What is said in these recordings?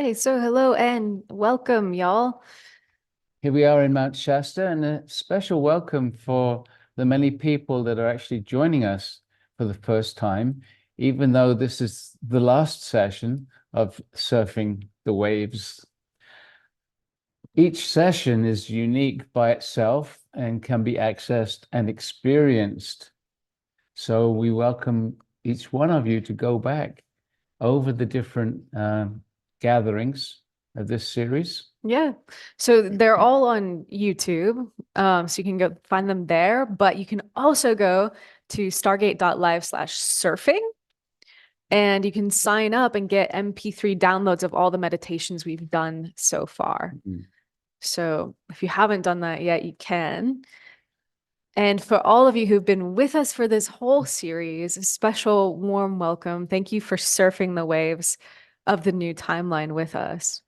Okay, so hello and welcome, y'all. Here we are in Mount Shasta, and a special welcome for the many people that are actually joining us for the first time, even though this is the last session of Surfing the Waves. Each session is unique by itself and can be accessed and experienced. So we welcome each one of you to go back over the different gatherings of this series. Yeah, so they're all on YouTube, so you can go find them there, but you can also go to stargate.live/surfing and you can sign up and get MP3 downloads of all the meditations we've done so far. Mhm. So if you haven't done that yet, you can. And for all of you who've been with us for this whole series, a special warm welcome. Thank you for surfing the waves of the new timeline with us.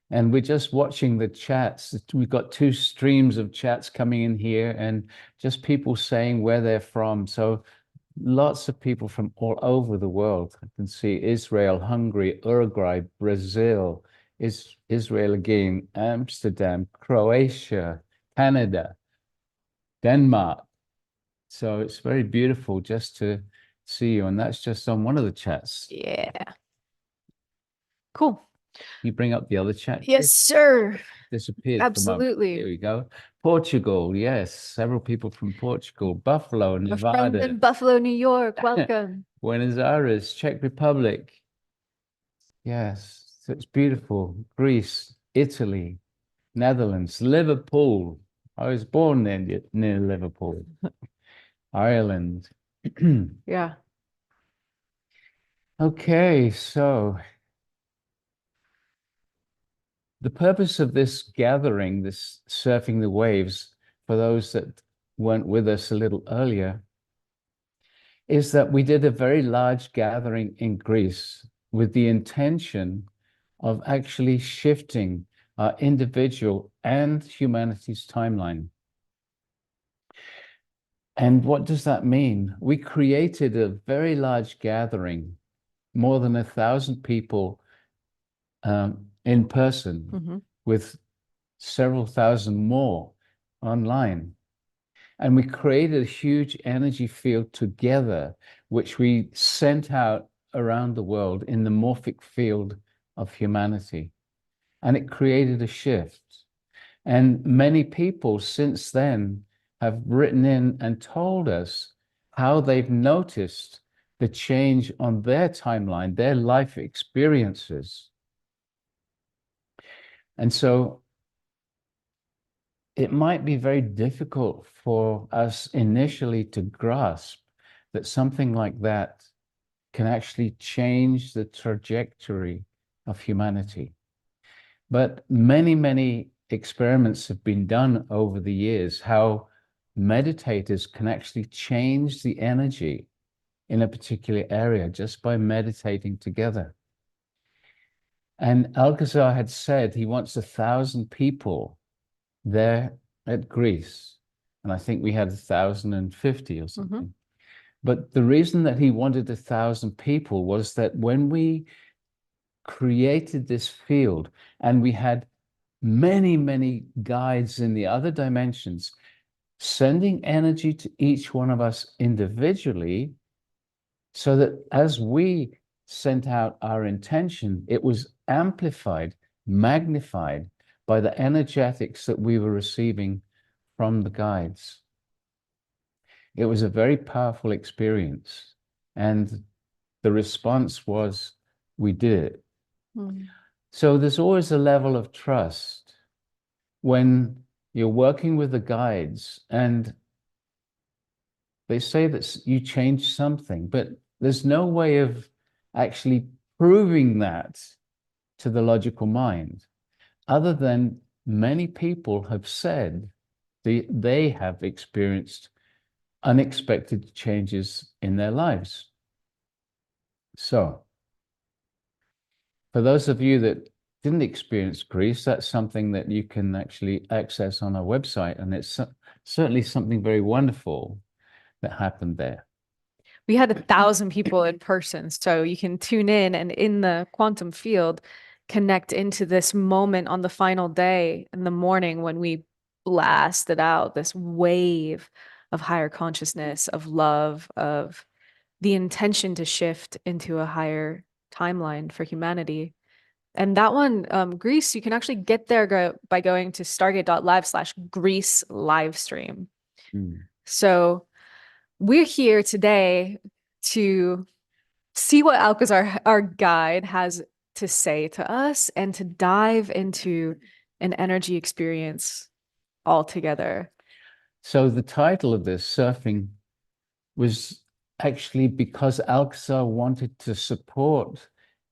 And we're just watching the chats. We've got two streams of chats coming in here and just people saying where they're from. So lots of people from all over the world. I can see Israel, Hungary, Uruguay, Brazil, Israel again, Amsterdam, Croatia, Canada, Denmark. So it's very beautiful just to see you. And that's just on one of the chats. Yeah. Cool. You bring up the other chat. Yes, sir. Disappeared for a moment. Here Absolutely. we go. Portugal, yes, several people from Portugal. Buffalo, We're from Nevada. in Buffalo, New York. Welcome. Buenos Aires, Czech Republic. Yes, so it's beautiful. Greece, Italy, Netherlands, Liverpool. I was born near Liverpool. Ireland. Yeah. Okay, so the purpose of this gathering, this surfing the waves, for those that weren't with us a little earlier, is that we did a very large gathering in Greece with the intention of actually shifting our individual and humanity's timeline. And what does that mean? We created a very large gathering, more than 1,000 people in person, with several thousand more online. And we created a huge energy field together, which we sent out around the world in the morphic field of humanity. And it created a shift. And many people since then have written in and told us how they've noticed the change on their timeline, their life experiences. And so it might be very difficult for us initially to grasp that something like that can actually change the trajectory of humanity. But many, many experiments have been done over the years, how meditators can actually change the energy in a particular area just by meditating together. And Alcazar had said he wants 1,000 people there at Greece. And I think we had 1,050 or something. But the reason that he wanted 1,000 people was that when we created this field and we had many, many guides in the other dimensions, sending energy to each one of us individually, so that as we sent out our intention, it was amplified, magnified by the energetics that we were receiving from the guides. It was a very powerful experience. And the response was, we did it. So there's always a level of trust when you're working with the guides and they say that you change something, but there's no way of actually proving that to the logical mind, other than many people have said they have experienced unexpected changes in their lives. So, for those of you that didn't experience Greece, that's something that you can actually access on our website, and it's certainly something very wonderful that happened there. We had 1,000 people in person, so you can tune in and in the quantum field, connect into this moment on the final day in the morning when we blasted out this wave of higher consciousness, of love, of the intention to shift into a higher timeline for humanity. And that one, Greece, you can actually get there by going to stargate.live/Greece live stream. Mm. So we're here today to see what Alcazar, our guide, has to say to us and to dive into an energy experience altogether. So the title of this, Surfing, was actually because Alcazar wanted to support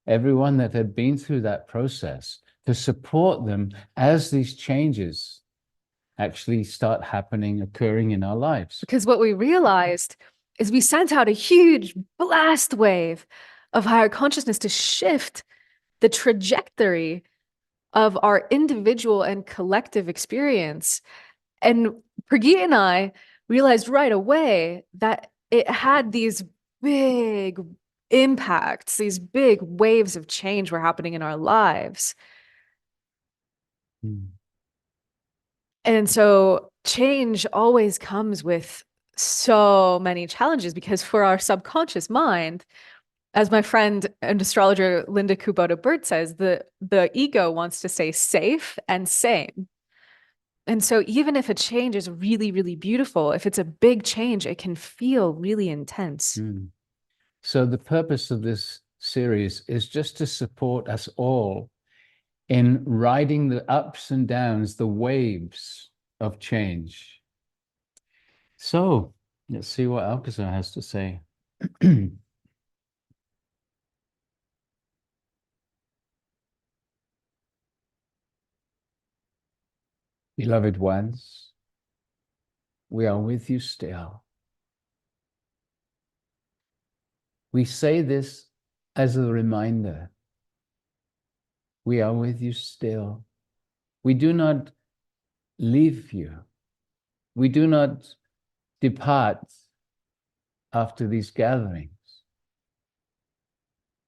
everyone that had been through that process, to support them as these changes actually start happening, occurring in our lives. Because what we realized is we sent out a huge blast wave of higher consciousness to shift the trajectory of our individual and collective experience. And Prageet and I realized right away that it had these big impacts, these big waves of change were happening in our lives. Mm. And so change always comes with so many challenges because for our subconscious mind, as my friend and astrologer Linda Kubota-Bird says, the ego wants to stay safe and sane. And so even if a change is really, really beautiful, if it's a big change, it can feel really intense. Mm. So the purpose of this series is just to support us all in riding the ups and downs, the waves of change. So let's see what Alcazar has to say. Beloved ones, we are with you still. We say this as a reminder. We are with you still. We do not leave you. We do not depart after these gatherings.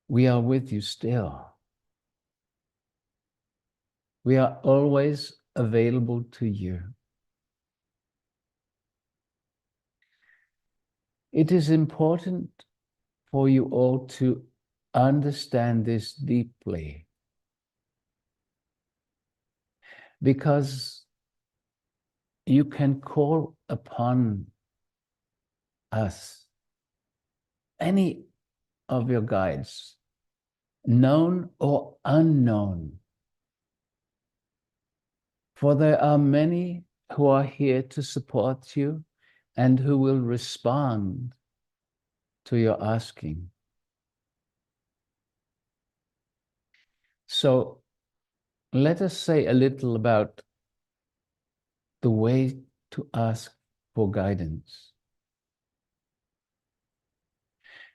We are with you still. We are always available to you. It is important for you all to understand this deeply, because you can call upon us, any of your guides, known or unknown, for there are many who are here to support you and who will respond to your asking. So let us say a little about the way to ask for guidance.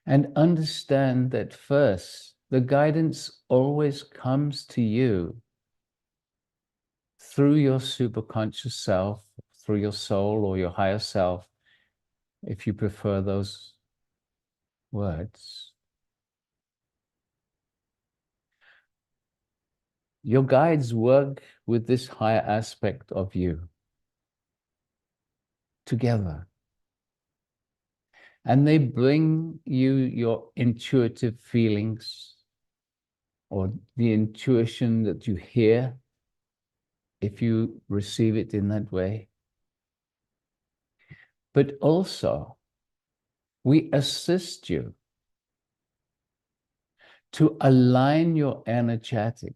And understand that first, the guidance always comes to you through your superconscious self, through your soul or your higher self, if you prefer those words. Your guides work with this higher aspect of you together. And they bring you your intuitive feelings or the intuition that you hear if you receive it in that way. But also, we assist you to align your energetic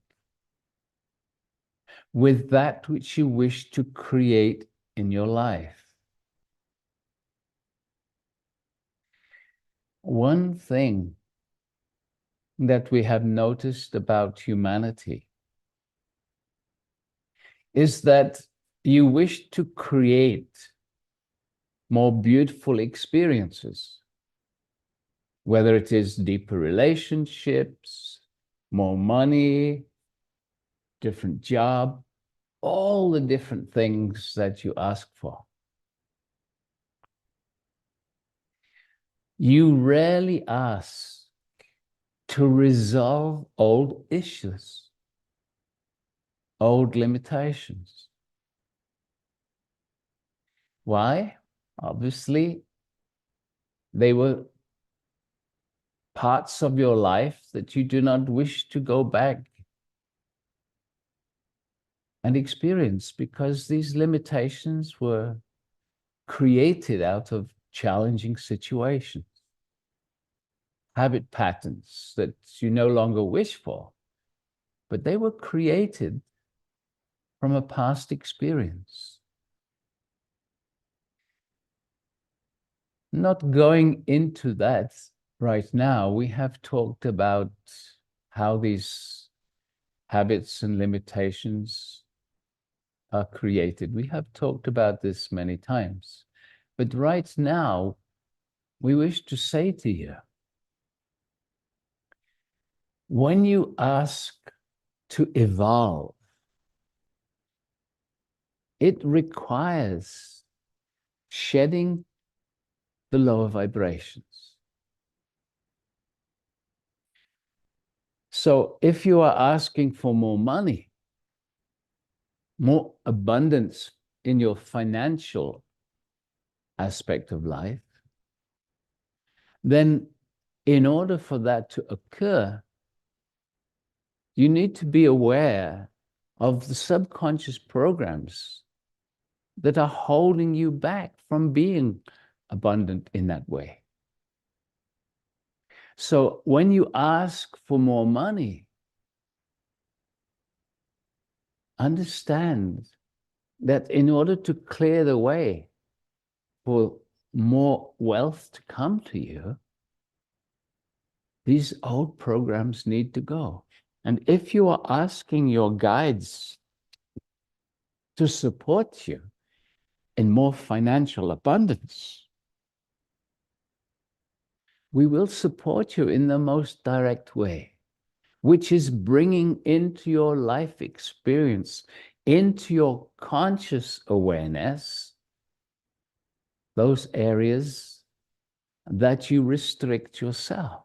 with that which you wish to create in your life. One thing that we have noticed about humanity is that you wish to create more beautiful experiences, whether it is deeper relationships, more money, different job, all the different things that you ask for. You rarely ask to resolve old issues. old limitations. Why? Obviously, they were parts of your life that you do not wish to go back and experience, because these limitations were created out of challenging situations, habit patterns that you no longer wish for, but they were created from a past experience. Not going into that right now, we have talked about how these habits and limitations are created. We have talked about this many times. But right now, we wish to say to you, when you ask to evolve, it requires shedding the lower vibrations. So if you are asking for more money, more abundance in your financial aspect of life, then in order for that to occur, you need to be aware of the subconscious programs that are holding you back from being abundant in that way. So when you ask for more money, understand that in order to clear the way for more wealth to come to you, these old programs need to go. And if you are asking your guides to support you in more financial abundance, we will support you in the most direct way, which is bringing into your life experience, into your conscious awareness, those areas that you restrict yourself.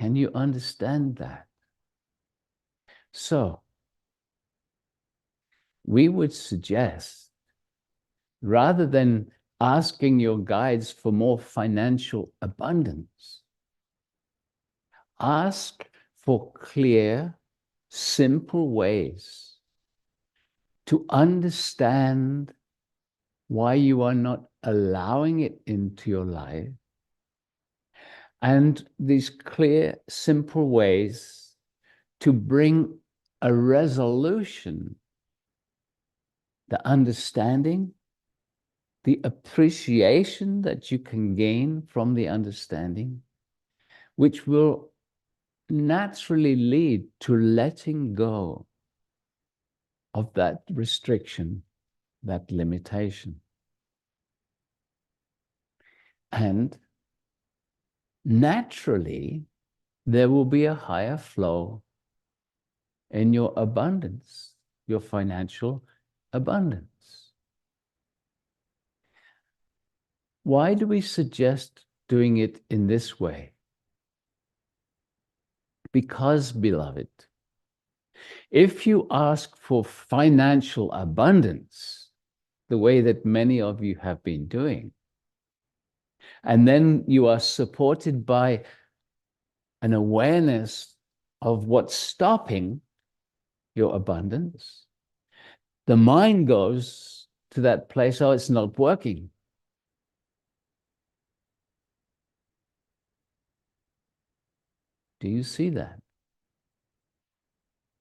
Can you understand that? So, we would suggest, rather than asking your guides for more financial abundance, ask for clear, simple ways to understand why you are not allowing it into your life, and these clear, simple ways to bring a resolution, the understanding, the appreciation that you can gain from the understanding, which will naturally lead to letting go of that restriction, that limitation. And naturally, there will be a higher flow in your abundance, your financial abundance. Why do we suggest doing it in this way? Because, beloved, if you ask for financial abundance, the way that many of you have been doing, and then you are supported by an awareness of what's stopping your abundance, the mind goes to that place, oh, it's not working. Do you see that?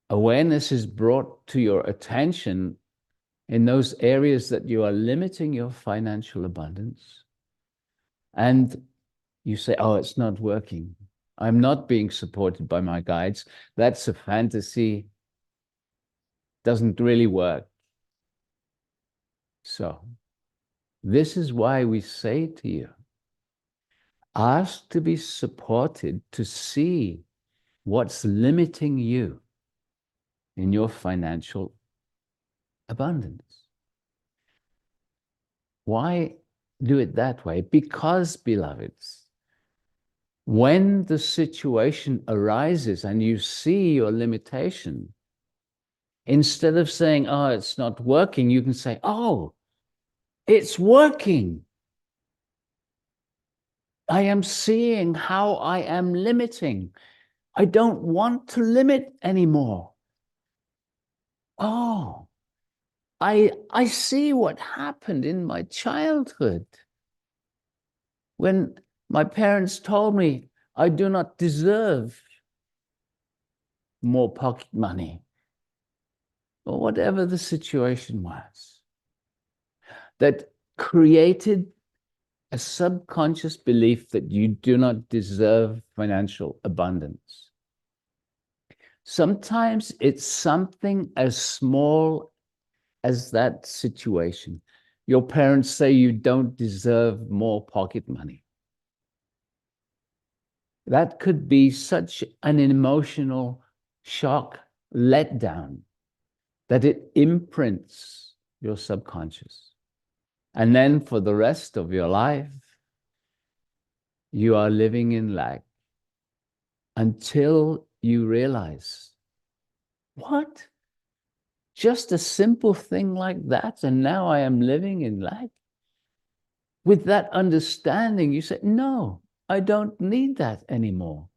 Awareness is brought to your attention in those areas that you are limiting your financial abundance. And you say, oh, it's not working. I'm not being supported by my guides. That's a fantasy. Doesn't really work. So this is why we say to you, ask to be supported to see what's limiting you in your financial abundance. Why do it that way? Because, beloveds, when the situation arises and you see your limitation, instead of saying, oh, it's not working, you can say, oh, it's working. I am seeing how I am limiting. I don't want to limit anymore. Oh, I see what happened in my childhood when my parents told me I do not deserve more pocket money, or whatever the situation was, that created a subconscious belief that you do not deserve financial abundance. Sometimes it's something as small as that situation. Your parents say you don't deserve more pocket money. That could be such an emotional shock, letdown, that it imprints your subconscious. And then for the rest of your life, you are living in lack until you realize, what? Just a simple thing like that, and now I am living in lack? With that understanding, you say, no, I don't need that anymore.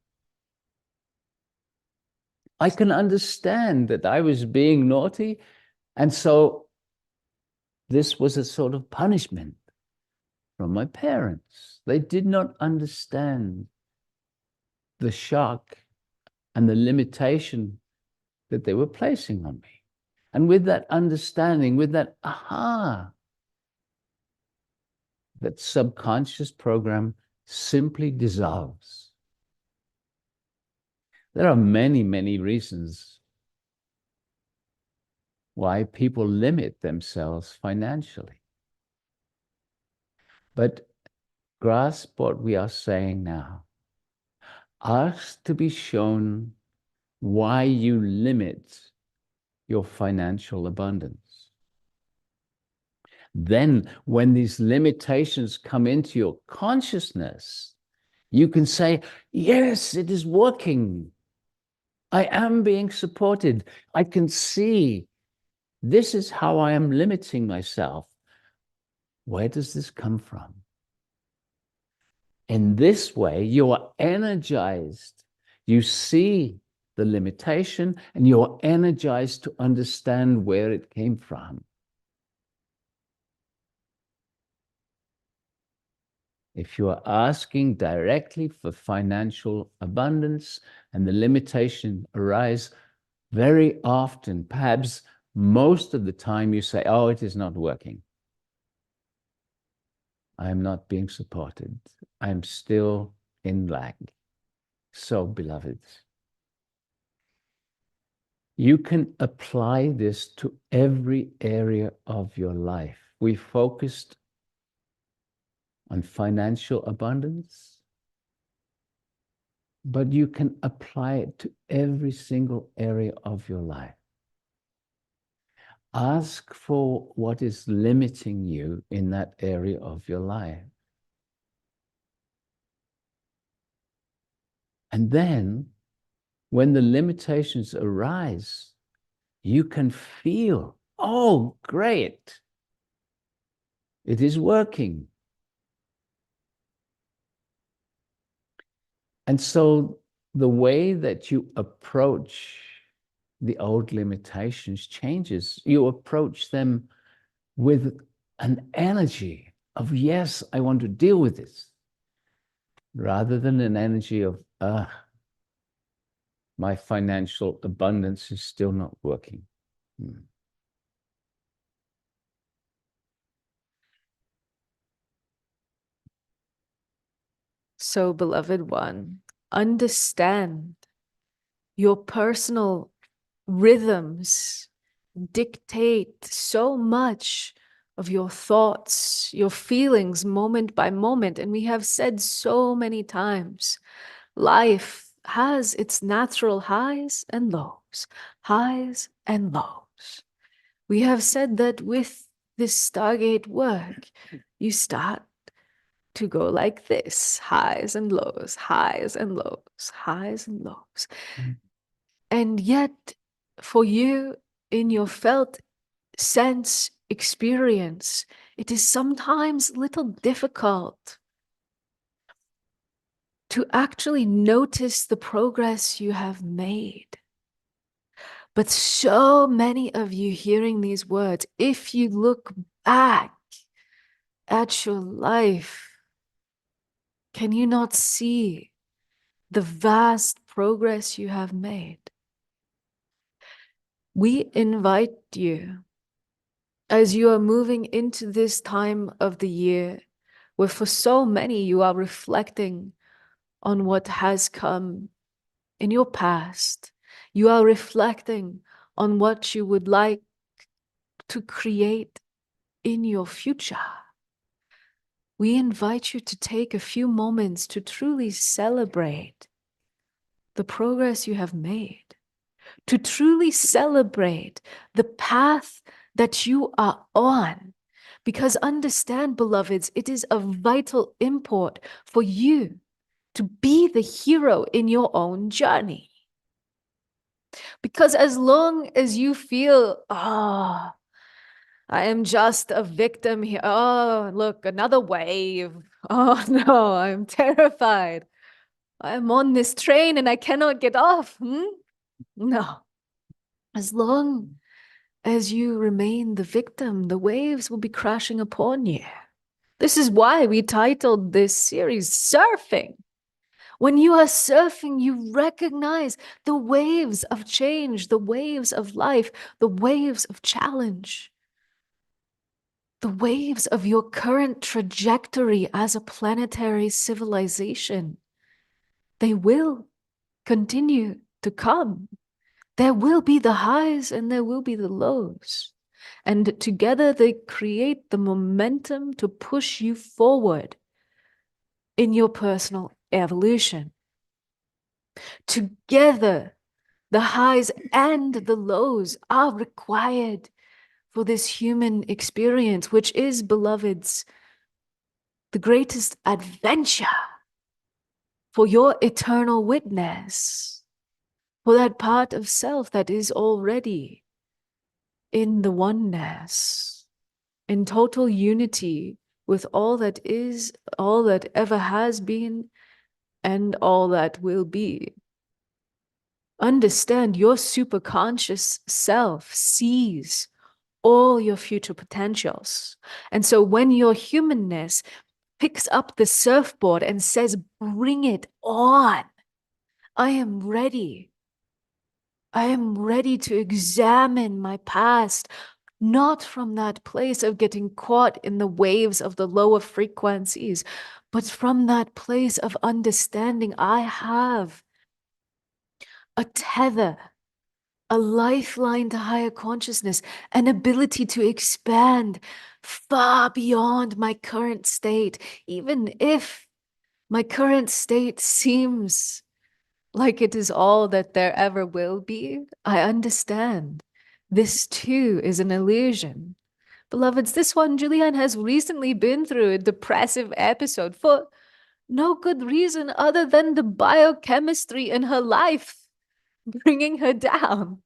I can understand that I was being naughty, and so this was a sort of punishment from my parents. They did not understand the shock and the limitation that they were placing on me. And with that understanding, with that aha, that subconscious program simply dissolves. There are many, many reasons why people limit themselves financially. But grasp what we are saying now. Ask to be shown why you limit your financial abundance. Then, when these limitations come into your consciousness, you can say, yes, it is working. I am being supported. I can see this is how I am limiting myself. Where does this come from? In this way, you are energized. You see the limitation and you're energized to understand where it came from. If you are asking directly for financial abundance and the limitation arise, very often, perhaps most of the time, you say, oh, it is not working. I am not being supported. I am still in lack. So, beloveds, you can apply this to every area of your life. We focused on financial abundance, but you can apply it to every single area of your life. Ask for what is limiting you in that area of your life. And then, when the limitations arise, you can feel, oh, great, it is working. And so the way that you approach the old limitations changes. You approach them with an energy of, yes, I want to deal with this, rather than an energy of, my financial abundance is still not working. So, beloved one, understand your personal rhythms dictate so much of your thoughts, your feelings, moment by moment. And we have said so many times, life has its natural highs and lows, highs and lows. We have said that with this Stargate work, you start to go like this, highs and lows, highs and lows, highs and lows. Mm. And yet, for you, in your felt sense experience, it is sometimes a little difficult to actually notice the progress you have made. But so many of you hearing these words, if you look back at your life, can you not see the vast progress you have made? We invite you, as you are moving into this time of the year, where for so many you are reflecting on what has come in your past, you are reflecting on what you would like to create in your future. We invite you to take a few moments to truly celebrate the progress you have made, to truly celebrate the path that you are on. Because understand, beloveds, it is of vital import for you to be the hero in your own journey. Because as long as you feel, I am just a victim here. Oh, look, another wave. Oh no, I'm terrified. I'm on this train and I cannot get off. No. As long as you remain the victim, the waves will be crashing upon you. This is why we titled this series Surfing. When you are surfing, you recognize the waves of change, the waves of life, the waves of challenge, the waves of your current trajectory as a planetary civilization. They will continue to come. There will be the highs and there will be the lows. And together they create the momentum to push you forward in your personal evolution. Together, the highs and the lows are required for this human experience, which is, beloveds, the greatest adventure for your eternal witness, for that part of self that is already in the oneness, in total unity with all that is, all that ever has been, and all that will be. Understand your superconscious self sees all your future potentials. And so when your humanness picks up the surfboard and says, bring it on, I am ready. I am ready to examine my past, not from that place of getting caught in the waves of the lower frequencies, but from that place of understanding I have a tether, a lifeline to higher consciousness, an ability to expand far beyond my current state, even if my current state seems like it is all that there ever will be. I understand. This too is an illusion. Beloveds, this one, Julianne, has recently been through a depressive episode for no good reason other than the biochemistry in her life bringing her down.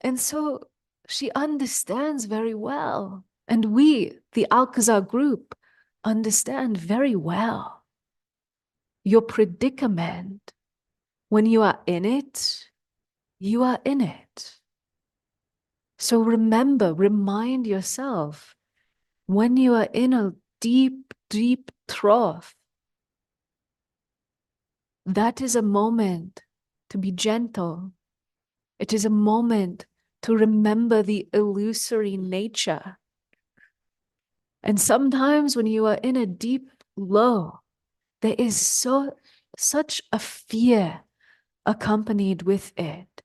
And so she understands very well. And we, the Alcazar group, understand very well your predicament. When you are in it, you are in it. So remember, remind yourself, when you are in a deep, deep trough, that is a moment to be gentle. It is a moment to remember the illusory nature. And sometimes when you are in a deep low, there is such a fear accompanied with it.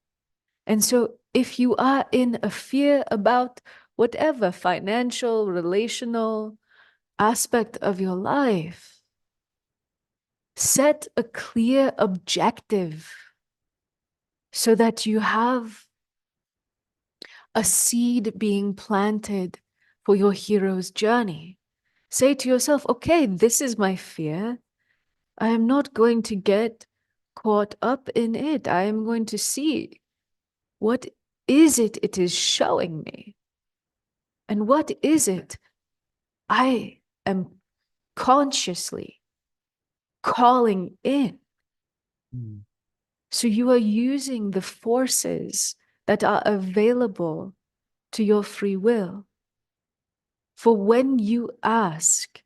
And so if you are in a fear about whatever financial, relational aspect of your life, set a clear objective so that you have a seed being planted for your hero's journey. Say to yourself, okay, this is my fear. I am not going to get caught up in it. I am going to see what is it is showing me. And what is it I am consciously calling in? Mm. So you are using the forces that are available to your free will. For when you ask,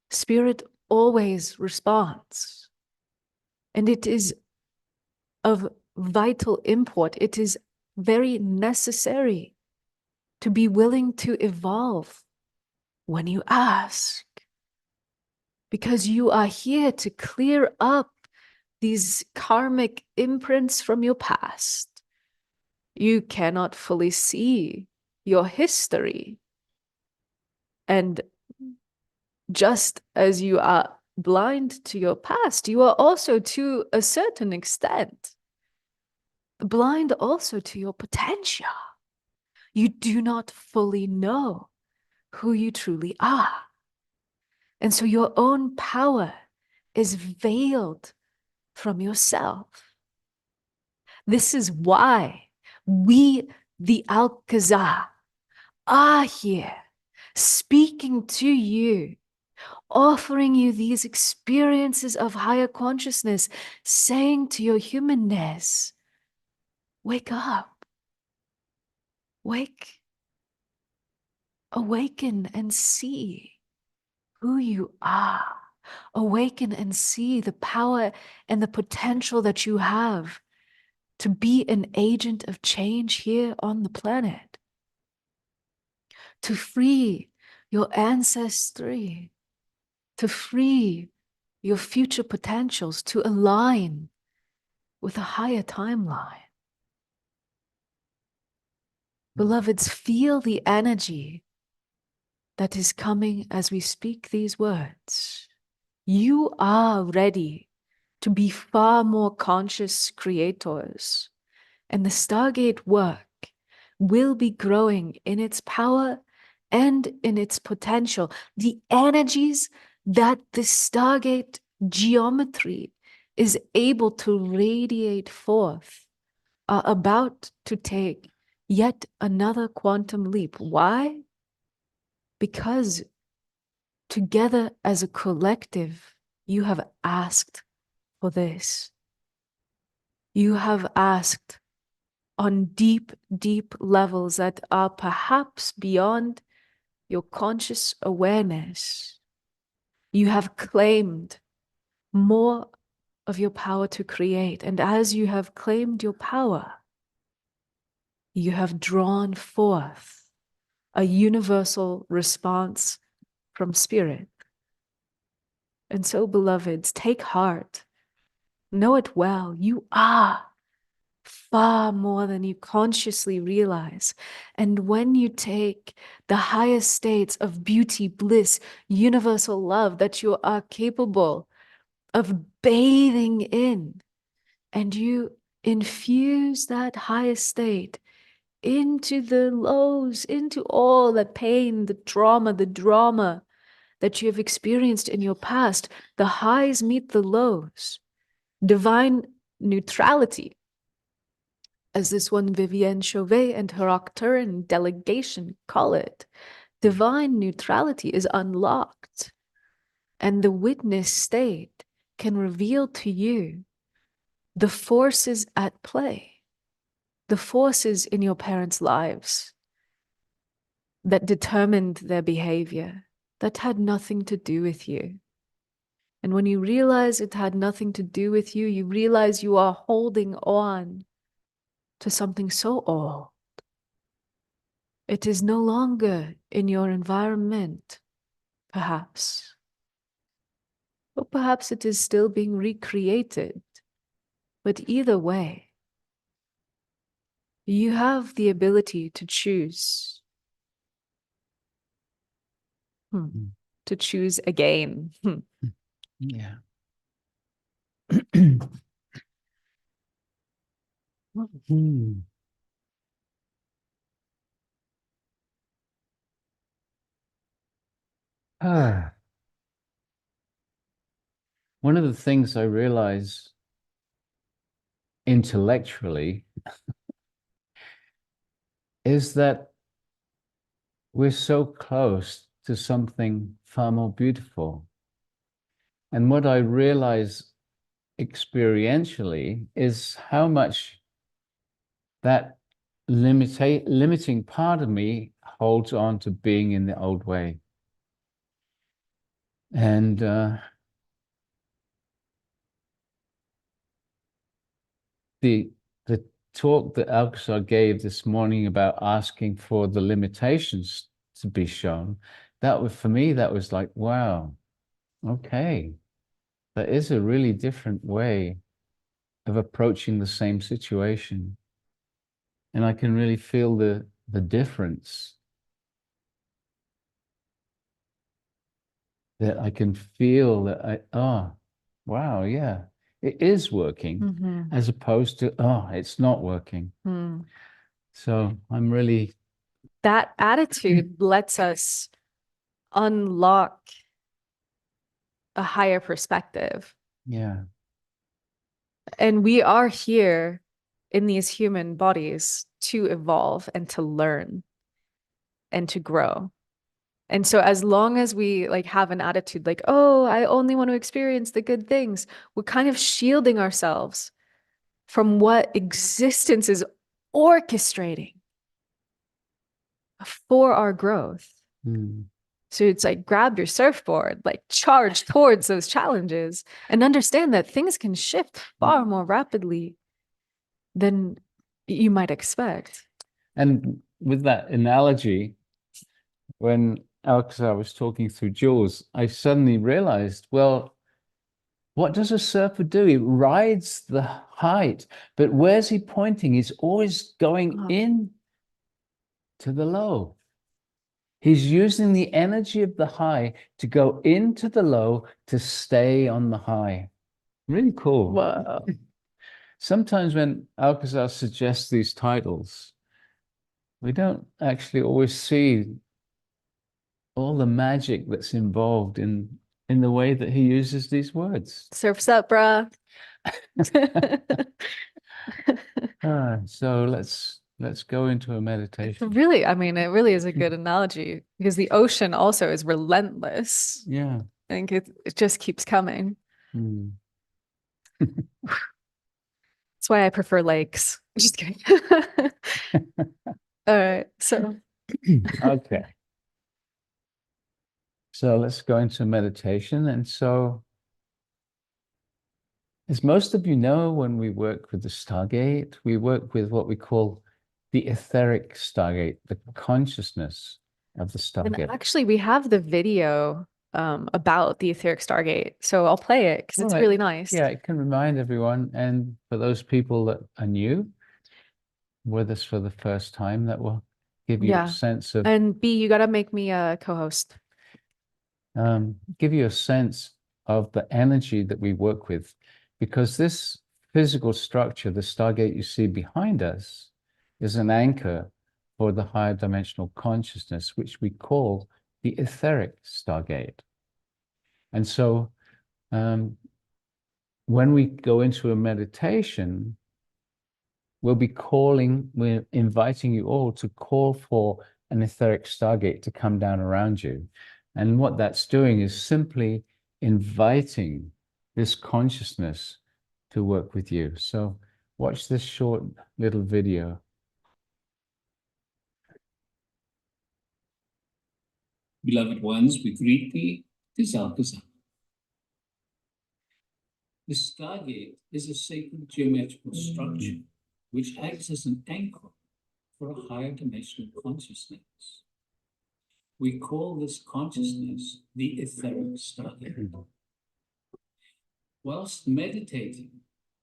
Spirit always responds. And it is of vital import. It is very necessary to be willing to evolve when you ask, because you are here to clear up these karmic imprints from your past. You cannot fully see your history. And just as you are blind to your past, you are also, to a certain extent, blind also to your potential. You do not fully know who you truly are. And so your own power is veiled from yourself. This is why we, the Alcazar, are here speaking to you, offering you these experiences of higher consciousness, saying to your humanness, wake up, wake, awaken and see who you are. Awaken and see the power and the potential that you have to be an agent of change here on the planet, to free your ancestry, to free your future potentials, to align with a higher timeline. Beloveds, feel the energy that is coming as we speak these words. You are ready to be far more conscious creators, and the Stargate work will be growing in its power and in its potential. The energies that the Stargate geometry is able to radiate forth are about to take yet another quantum leap. Why? Because together as a collective, you have asked for this. You have asked on deep, deep levels that are perhaps beyond your conscious awareness. You have claimed more of your power to create. And as you have claimed your power, you have drawn forth a universal response from spirit. And so, beloveds, take heart. Know it well. You are far more than you consciously realize. And when you take the highest states of beauty, bliss, universal love that you are capable of bathing in, and you infuse that highest state into the lows, into all the pain, the trauma, the drama that you have experienced in your past, the highs meet the lows. Divine neutrality, as this one Vivienne Chauvet and her Arcturian delegation call it, divine neutrality is unlocked, and the witness state can reveal to you the forces at play, the forces in your parents' lives that determined their behavior, that had nothing to do with you. And when you realize it had nothing to do with you, you realize you are holding on to something so old. It is no longer in your environment, perhaps. Or perhaps it is still being recreated. But either way, you have the ability to choose. To choose again. Yeah. Hmm. Ah. one of the things I realize intellectually is that we're so close to something far more beautiful. And what I realize experientially is how much that limiting part of me holds on to being in the old way. And the talk that Alcazar gave this morning about asking for the limitations to be shown, that was, for me, that was like, wow, okay, that is a really different way of approaching the same situation. And I can really feel the difference. That I can feel that oh, wow, yeah, it is working, as opposed to, oh, it's not working. So I'm really, That attitude lets us unlock a higher perspective. yeah. And we are here in these human bodies to evolve and to learn and to grow. And so as long as we like have an attitude like, oh, I only want to experience the good things, we're kind of shielding ourselves from what existence is orchestrating for our growth. Mm. So it's like grab your surfboard, like charge towards those challenges and understand that things can shift far more rapidly than you might expect. And with that analogy, when Alcazar was talking through Jules, I suddenly realized, well, what does a surfer do? He rides the height, but where's he pointing? He's always going in to the low. He's using the energy of the high to go into the low to stay on the high. Really cool. Wow. Sometimes when Alcazar suggests these titles, we don't actually always see all the magic that's involved in the way that he uses these words. Surf's up, bruh. So let's go into a meditation. Really, I mean, it really is a good analogy because the ocean also is relentless. Yeah. I think it just keeps coming. Mm. That's why I prefer lakes. Just kidding. All right. So Okay. So let's go into meditation. And so, as most of you know, when we work with the Stargate, we work with what we call the etheric Stargate, the consciousness of the and Stargate. actually we have the video about the etheric Stargate. So I'll play it because All it's right. really nice. Yeah, it can remind everyone. And for those people that are new with us for the first time, that will give you a Yeah. sense of And B, you gotta make me a co-host. give you a sense of the energy that we work with, because this physical structure, the Stargate you see behind us, is an anchor for the higher dimensional consciousness, which we call the etheric Stargate. And so when we go into a meditation, we're inviting you all to call for an etheric Stargate to come down around you. And what that's doing is simply inviting this consciousness to work with you. So watch this short little video. Beloved ones, we greet thee, this Alcazar. The Stargate is a sacred geometrical structure which acts as an anchor for a higher dimensional consciousness. We call this consciousness the etheric Stargate. Whilst meditating,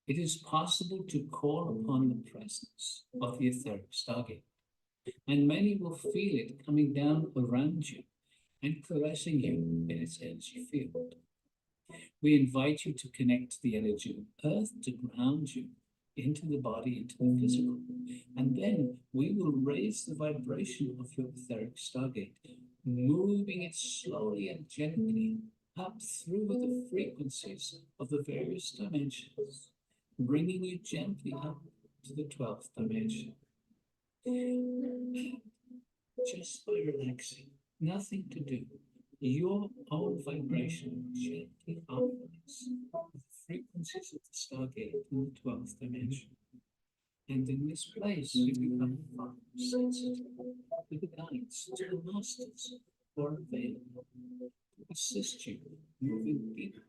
it is possible to call upon the presence of the etheric Stargate, and many will feel it coming down around you and caressing you in its energy field. We invite you to connect to the energy of Earth to ground you into the body, into the physical. And then we will raise the vibration of your etheric Stargate, moving it slowly and gently up through the frequencies of the various dimensions, bringing you gently up to the 12th dimension. Just by relaxing, nothing to do, your own vibration will gently harmonize with the frequencies of the Stargate in the 12th dimension. And in this place, you become far sensitive to the guides, to the masters who are available to assist you moving deeper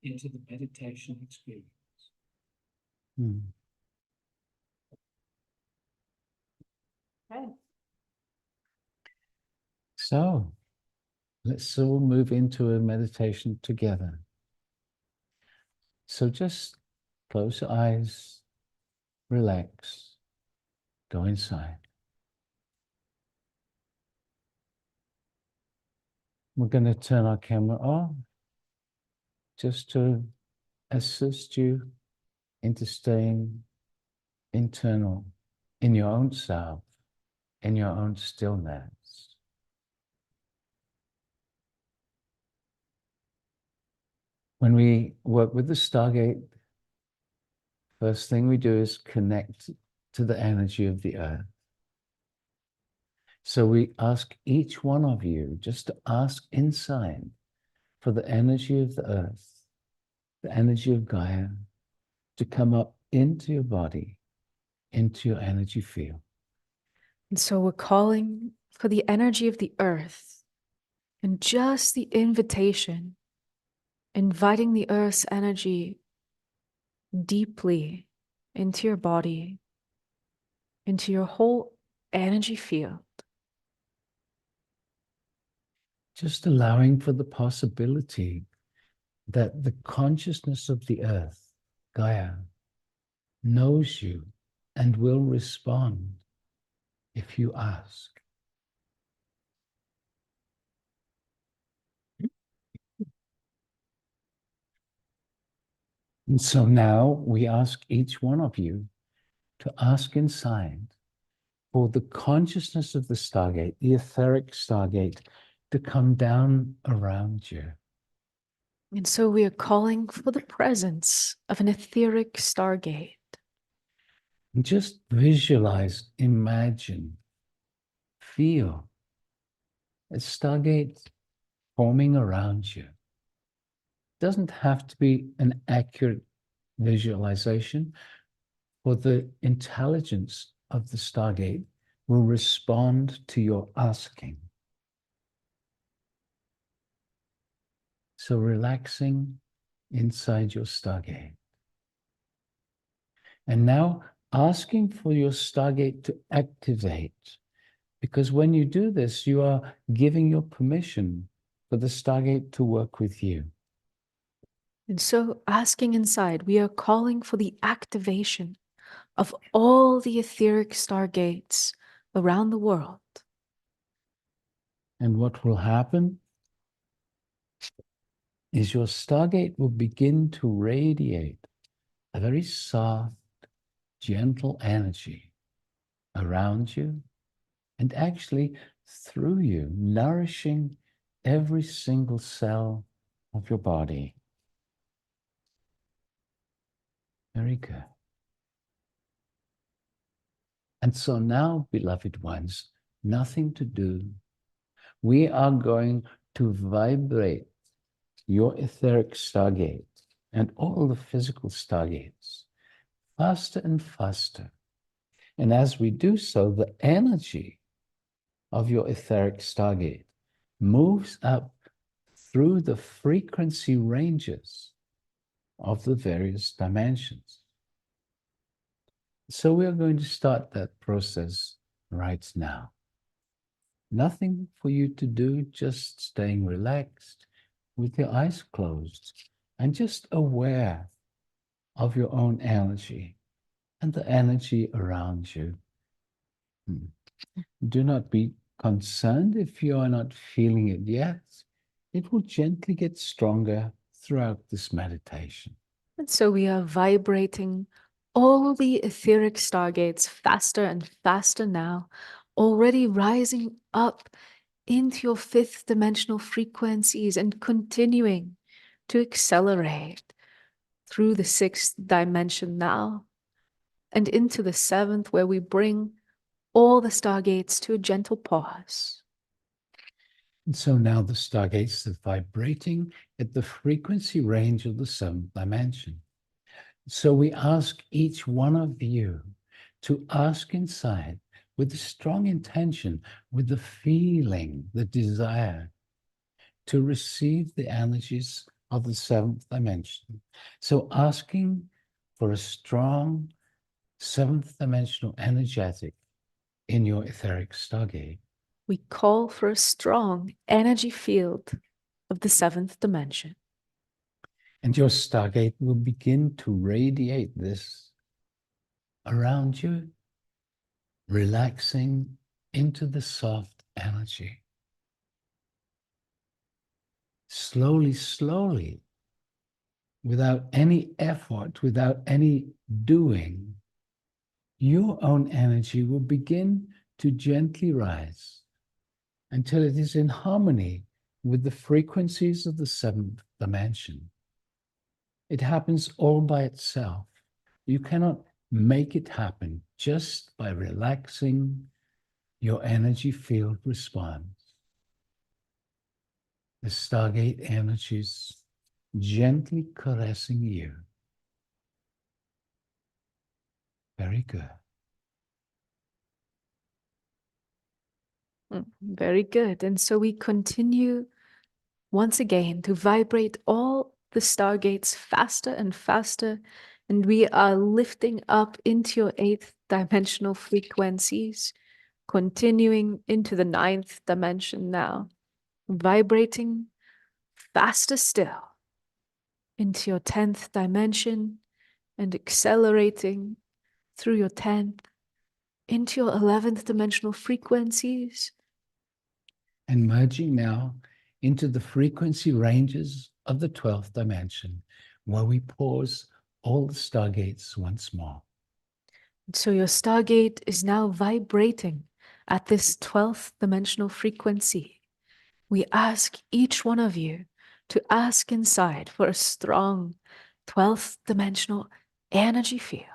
into the meditation experience. Hmm. Okay. So let's all move into a meditation together. So just close your eyes, relax, go inside. We're going to turn our camera off just to assist you into staying internal in your own self, in your own stillness. When we work with the Stargate, first thing we do is connect to the energy of the earth. So we ask each one of you just to ask inside for the energy of the earth, the energy of Gaia, to come up into your body, into your energy field. And so we're calling for the energy of the earth and just the invitation, inviting the earth's energy deeply into your body, into your whole energy field. Just allowing for the possibility that the consciousness of the earth, Gaia, knows you and will respond if you ask. And so now we ask each one of you to ask inside for the consciousness of the Stargate, the etheric Stargate, to come down around you. And so we are calling for the presence of an etheric stargate. And just visualize, imagine, feel a Stargate forming around you. It doesn't have to be an accurate visualization, for the intelligence of the Stargate will respond to your asking. So relaxing inside your Stargate. And now asking for your Stargate to activate, because when you do this, you are giving your permission for the Stargate to work with you. And so asking inside, we are calling for the activation of all the etheric stargates around the world. And what will happen is your Stargate will begin to radiate a very soft, gentle energy around you and actually through you, nourishing every single cell of your body. Very good. And so now, beloved ones, nothing to do. We are going to vibrate your etheric Stargate and all the physical Stargates faster and faster. And as we do so, the energy of your etheric Stargate moves up through the frequency ranges of the various dimensions. So we are going to start that process right now. Nothing for you to do, just staying relaxed with your eyes closed and just aware of your own energy and the energy around you. Do not be concerned if you are not feeling it yet. It will gently get stronger throughout this meditation. And so we are vibrating all the etheric stargates faster and faster now, already rising up into your fifth dimensional frequencies and continuing to accelerate through the sixth dimension now and into the seventh, where we bring all the stargates to a gentle pause. And so now the stargates are vibrating at the frequency range of the seventh dimension. So we ask each one of you to ask inside with a strong intention, with the feeling, the desire to receive the energies of the seventh dimension. So asking for a strong seventh dimensional energetic in your etheric stargate. We call for a strong energy field of the seventh dimension. And your stargate will begin to radiate this around you, relaxing into the soft energy. Slowly, slowly, without any effort, without any doing, your own energy will begin to gently rise until it is in harmony with the frequencies of the seventh dimension. It happens all by itself. You cannot make it happen just by relaxing. Your energy field responds. The stargate energies gently caressing you. Very good. Very good. And so we continue once again to vibrate all the stargates faster and faster. And we are lifting up into your eighth dimensional frequencies, continuing into the ninth dimension now, vibrating faster still into your 10th dimension and accelerating through your 10th into your 11th dimensional frequencies. And merging now into the frequency ranges of the 12th dimension, where we pause all the stargates once more. So your stargate is now vibrating at this 12th dimensional frequency. We ask each one of you to ask inside for a strong 12th dimensional energy field.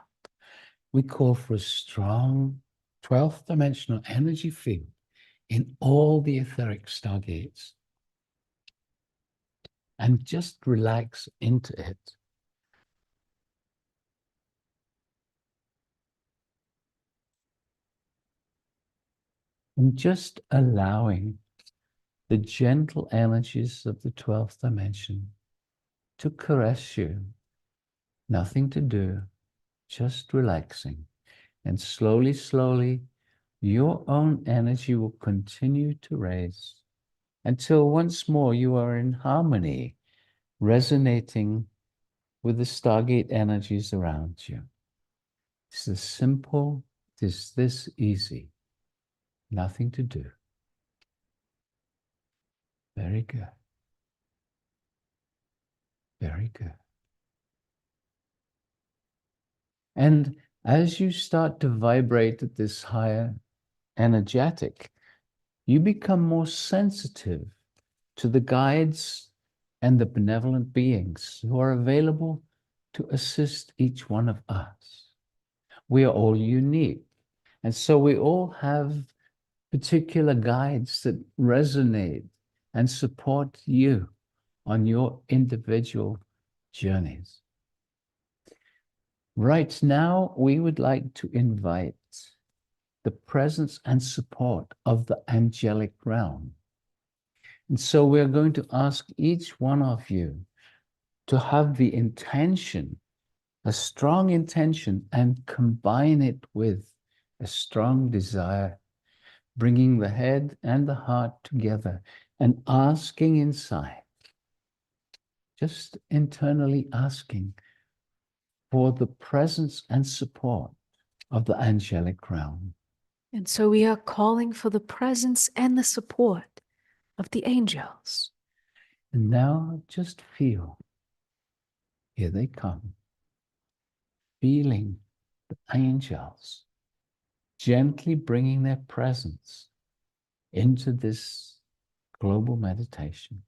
We call for a strong 12th dimensional energy field in all the etheric stargates. And just relax into it. And just allowing the gentle energies of the 12th dimension to caress you. Nothing to do, just relaxing. And slowly, slowly, your own energy will continue to raise until once more you are in harmony, resonating with the stargate energies around you. It's this simple, it is this easy. Nothing to do. Very good. Very good. And as you start to vibrate at this higher energetic, you become more sensitive to the guides and the benevolent beings who are available to assist each one of us. We are all unique. And so we all have particular guides that resonate and support you on your individual journeys. Right now, we would like to invite the presence and support of the angelic realm. And so we're going to ask each one of you to have the intention, a strong intention, and combine it with a strong desire, bringing the head and the heart together and asking inside, just internally asking for the presence and support of the angelic realm. And so we are calling for the presence and the support of the angels. And now just feel, here they come, feeling the angels gently bringing their presence into this global meditation.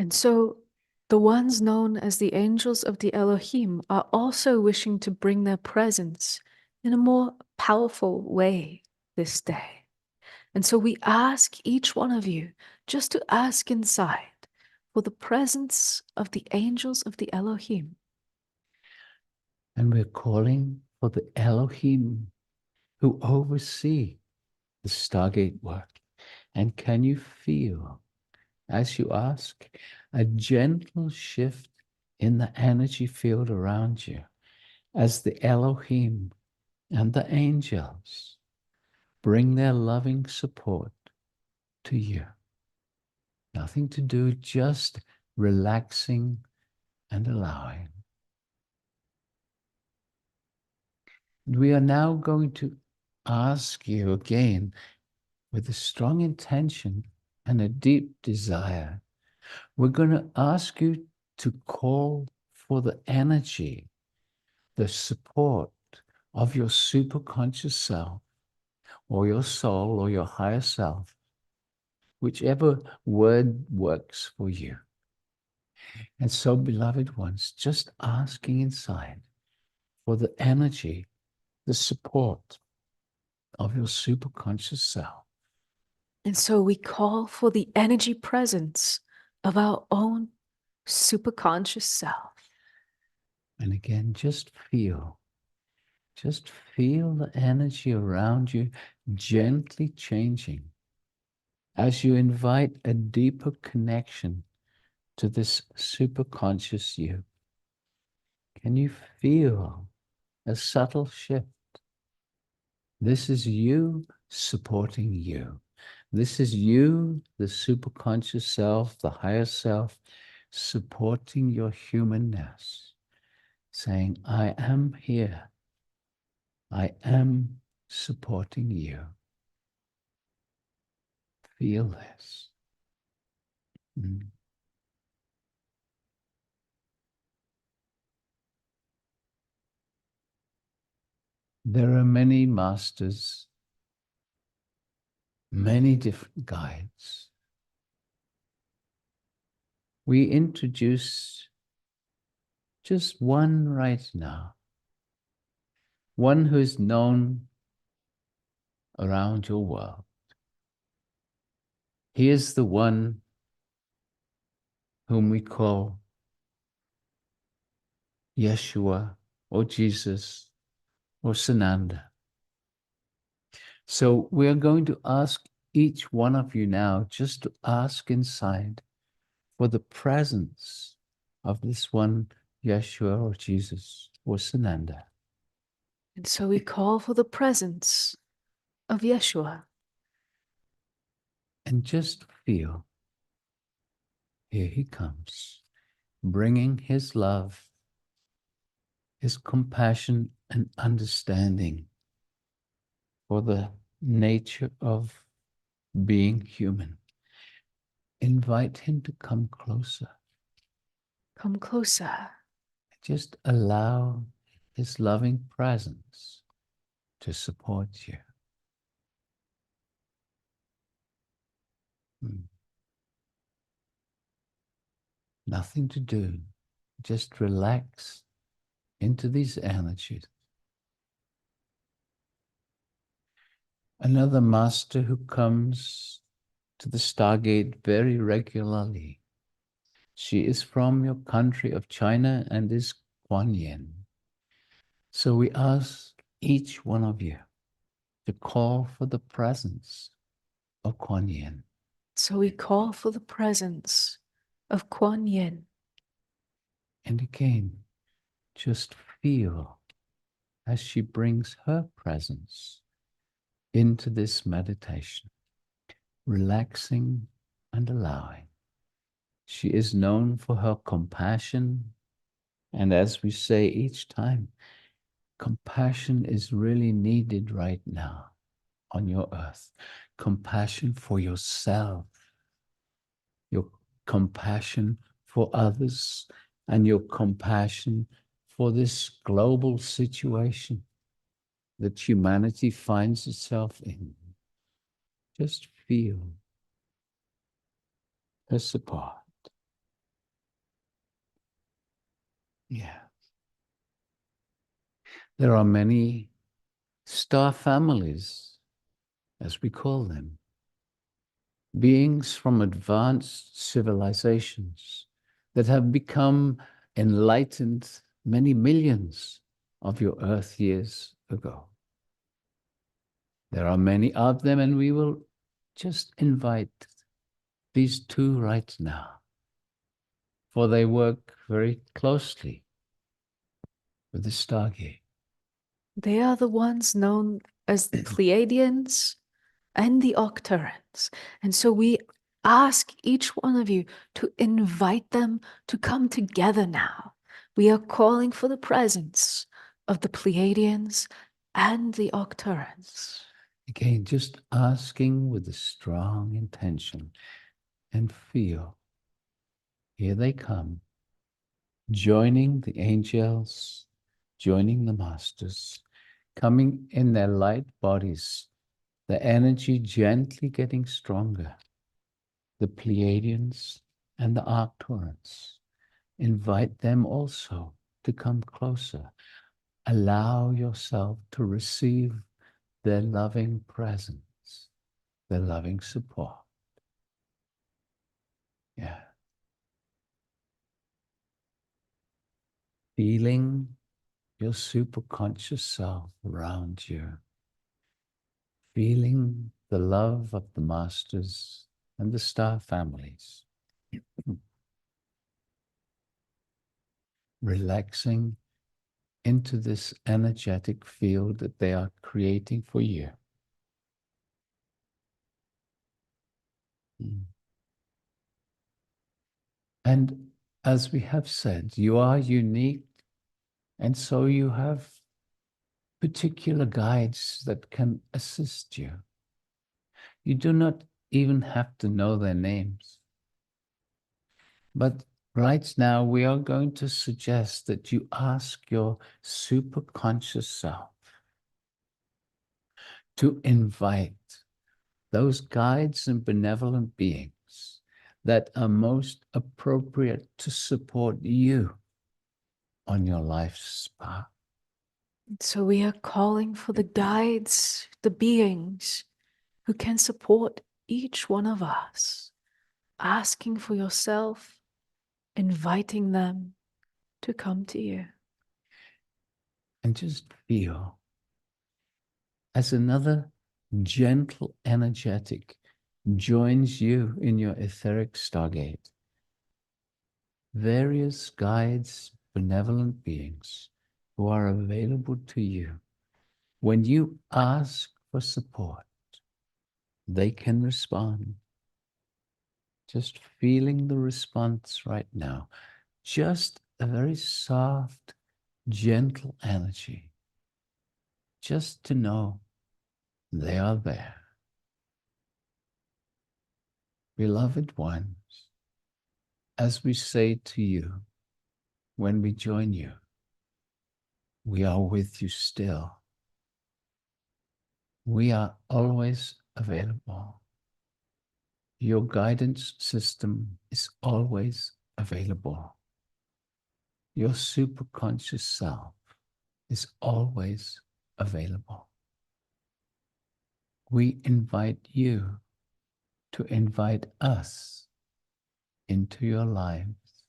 And so the ones known as the angels of the Elohim are also wishing to bring their presence in a more powerful way this day. And so we ask each one of you just to ask inside for the presence of the angels of the Elohim. And we're calling for the Elohim who oversee the Stargate work. And can you feel, as you ask, a gentle shift in the energy field around you as the Elohim and the angels bring their loving support to you? Nothing to do, just relaxing and allowing. We are now going to ask you again with a strong intention and a deep desire. We're going to ask you to call for the energy, the support of your superconscious self or your soul or your higher self, whichever word works for you. And so, beloved ones, just asking inside for the energy, the support of your superconscious self. And so we call for the energy presence of our own superconscious self. And again, just feel the energy around you gently changing as you invite a deeper connection to this superconscious you. Can you feel a subtle shift? This is you supporting you. This is you, the superconscious self, the higher self, supporting your humanness, saying, I am here. I am supporting you. Feel this. There are many masters, many different guides. We introduce just one right now, one who is known around your world. He is the one whom we call Yeshua or Jesus or Sananda. So we are going to ask each one of you now just to ask inside for the presence of this one Yeshua or Jesus or Sananda. And so we call for the presence of Yeshua. And just feel, here he comes, bringing his love, his compassion and understanding for the nature of being human. Invite him to come closer. Come closer. Just allow his loving presence to support you. Nothing to do. Just relax into these energies. Another master who comes to the Stargate very regularly. She is from your country of China and is Kuan Yin. So we ask each one of you to call for the presence of Kuan Yin. So we call for the presence of Kuan Yin. And again, just feel as she brings her presence into this meditation, relaxing and allowing. She is known for her compassion. And as we say each time, compassion is really needed right now. on your earth, compassion for yourself, your compassion for others, and your compassion for this global situation that humanity finds itself in. Just feel the support. Yeah. There are many star families, as we call them, beings from advanced civilizations that have become enlightened many millions of your Earth years ago. There are many of them, and we will just invite these two right now, for they work very closely with the Stargate. They are the ones known as the Pleiadians and the Octarans. And so we ask each one of you to invite them to come together now. We are calling for the presence of the Pleiadians and the Octarans. Again, just asking with a strong intention, and feel, here they come, joining the angels, joining the masters, coming in their light bodies, the energy gently getting stronger. The Pleiadians and the Arcturus, invite them also to come closer. Allow yourself to receive their loving presence, their loving support. Yeah. Feeling your superconscious self around you. Feeling the love of the masters and the star families. Relaxing into this energetic field that they are creating for you. And as we have said, you are unique, and so you have particular guides that can assist you. You do not even have to know their names. But right now, we are going to suggest that you ask your superconscious self to invite those guides and benevolent beings that are most appropriate to support you on your life's path. So we are calling for the guides, the beings who can support each one of us, asking for yourself, inviting them to come to you. And just feel as another gentle energetic joins you in your etheric stargate. Various guides, benevolent beings who are available to you. When you ask for support, they can respond. Just feeling the response right now. Just a very soft, gentle energy. Just to know they are there. Beloved ones, as we say to you when we join you, we are with you still. We are always available. Your guidance system is always available. Your superconscious self is always available. We invite you to invite us into your lives,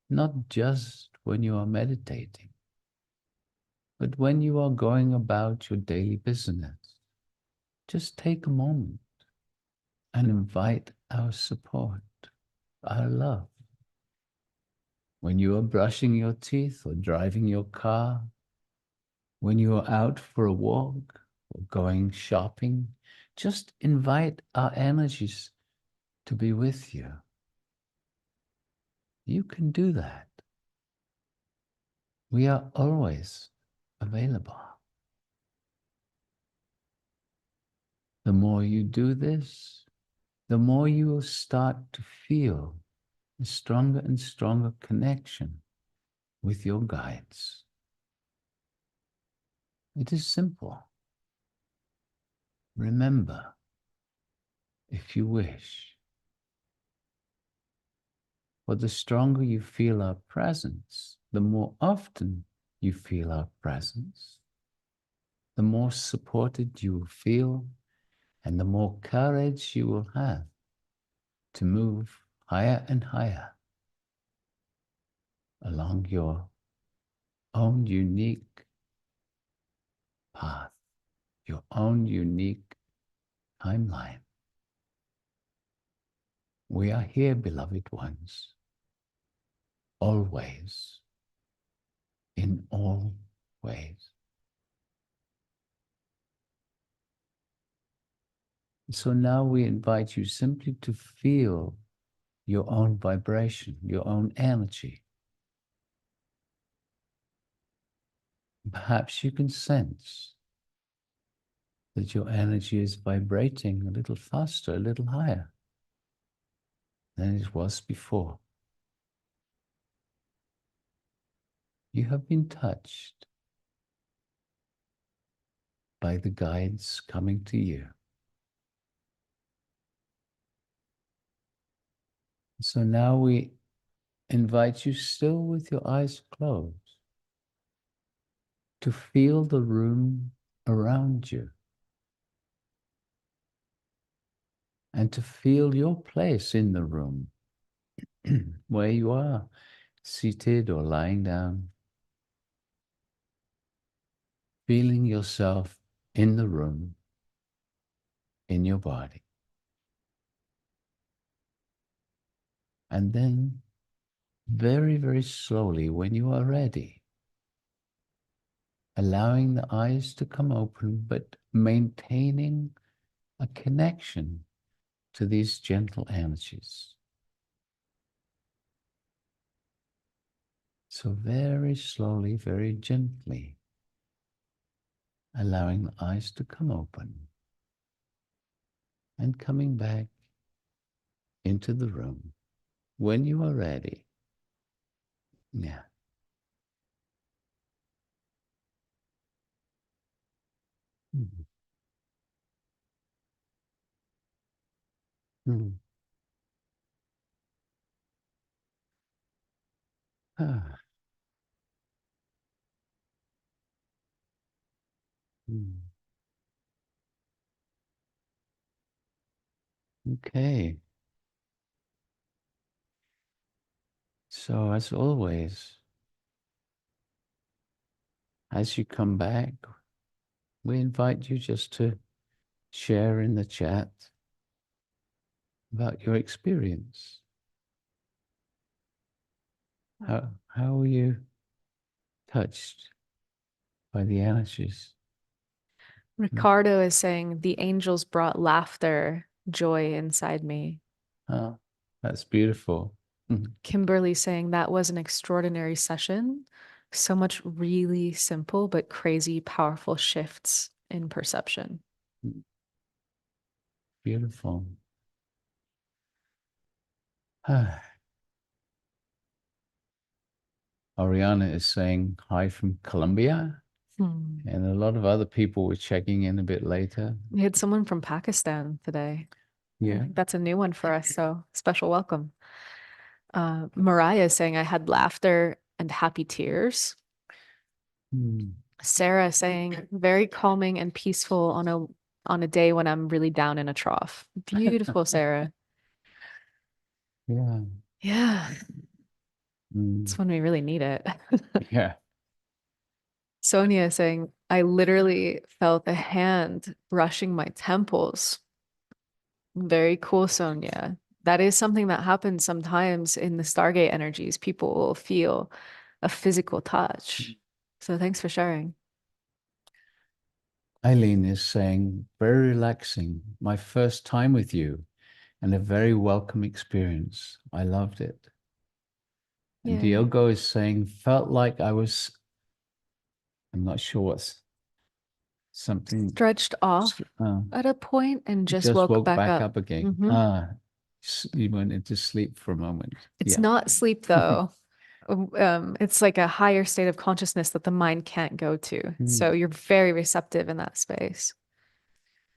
not just when you are meditating, but when you are going about your daily business. Just take a moment and invite our support, our love. When you are brushing your teeth or driving your car, when you are out for a walk or going shopping, just invite our energies to be with you. You can do that. We are always available. The more you do this, the more you will start to feel a stronger and stronger connection with your guides. It is simple. Remember, if you wish, for the stronger you feel our presence, the more often you feel our presence, the more supported you will feel, and the more courage you will have to move higher and higher along your own unique path, your own unique timeline. We are here, beloved ones, always, in all ways. So now we invite you simply to feel your own vibration, your own energy. Perhaps you can sense that your energy is vibrating a little faster, a little higher than it was before. You have been touched by the guides coming to you. So now we invite you, still with your eyes closed, to feel the room around you and to feel your place in the room, where you are, seated or lying down, feeling yourself in the room, in your body. And then, very, very slowly, when you are ready, allowing the eyes to come open, but maintaining a connection to these gentle energies. So very slowly, very gently, allowing the eyes to come open and coming back into the room when you are ready. Yeah. Mm. Mm. Ah. Mm. Okay. So as always, as you come back, we invite you just to share in the chat about your experience. How were you touched by the energies? Ricardo is saying the angels brought laughter, joy inside me. Oh, that's beautiful. Kimberly saying that was an extraordinary session. So much really simple but crazy powerful shifts in perception. Beautiful. Oriana is saying hi from Colombia, and a lot of other people were checking in a bit later. We had someone from Pakistan today. I Yeah. think that's a new one for us, so special welcome. Mariah is saying I had laughter and happy tears. Mm. Sarah saying very calming and peaceful on a day when I'm really down in a trough. Beautiful, Sarah. Yeah. Yeah, Mm. it's when we really need it. Yeah. Sonia is saying I literally felt a hand brushing my temples. Very cool, Sonia. That is something that happens sometimes in the Stargate energies. People will feel a physical touch. So thanks for sharing. Eileen is saying, very relaxing. My first time with you and a very welcome experience. I loved it. And Yay. Diogo is saying, felt like I was, I'm not sure what's something stretched off at a point and just woke back up. up again. Mhm. You went into sleep for a moment. It's Yeah. not sleep though. It's like a higher state of consciousness that the mind can't go to. So you're very receptive in that space.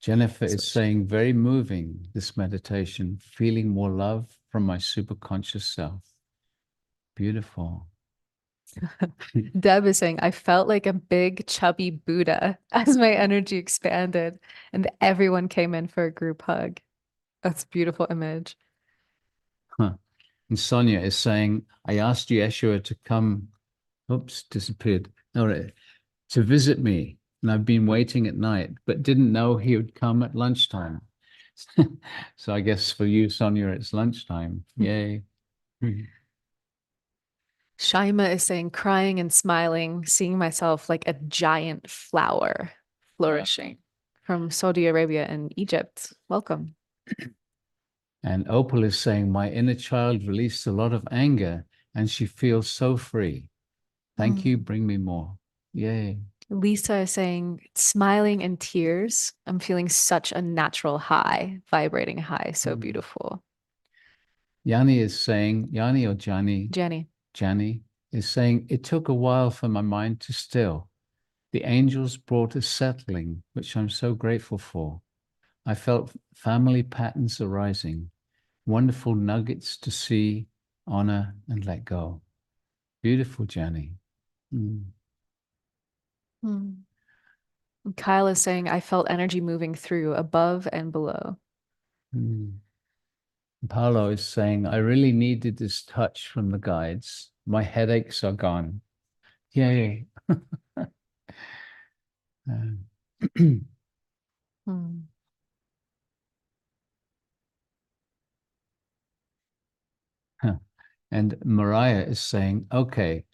Jennifer is saying, very moving, this meditation, feeling more love from my superconscious self. Beautiful. Deb is saying, I felt like a big chubby Buddha as my energy expanded and everyone came in for a group hug. That's a beautiful image. Huh. And Sonia is saying, I asked Yeshua to come, oops, disappeared. All right, to visit me. And I've been waiting at night, but didn't know he would come at lunchtime. So I guess for you, Sonia, it's lunchtime. Yay. Shaima is saying, crying and smiling, seeing myself like a giant flower flourishing from Saudi Arabia and Egypt. Welcome. And Opal is saying, my inner child released a lot of anger and she feels so free. Thank you. Bring me more. Yay. Lisa is saying, smiling and tears. I'm feeling such a natural high, vibrating high. So beautiful. Yanni is saying, Yanni or Johnny? Jenny. Jani is saying, it took a while for my mind to still. The angels brought a settling, which I'm so grateful for. I felt family patterns arising, wonderful nuggets to see, honor, and let go. Beautiful, Jani. Kyle is saying, I felt energy moving through above and below. Paolo is saying, I really needed this touch from the guides. My headaches are gone. Yay. And Mariah is saying, okay,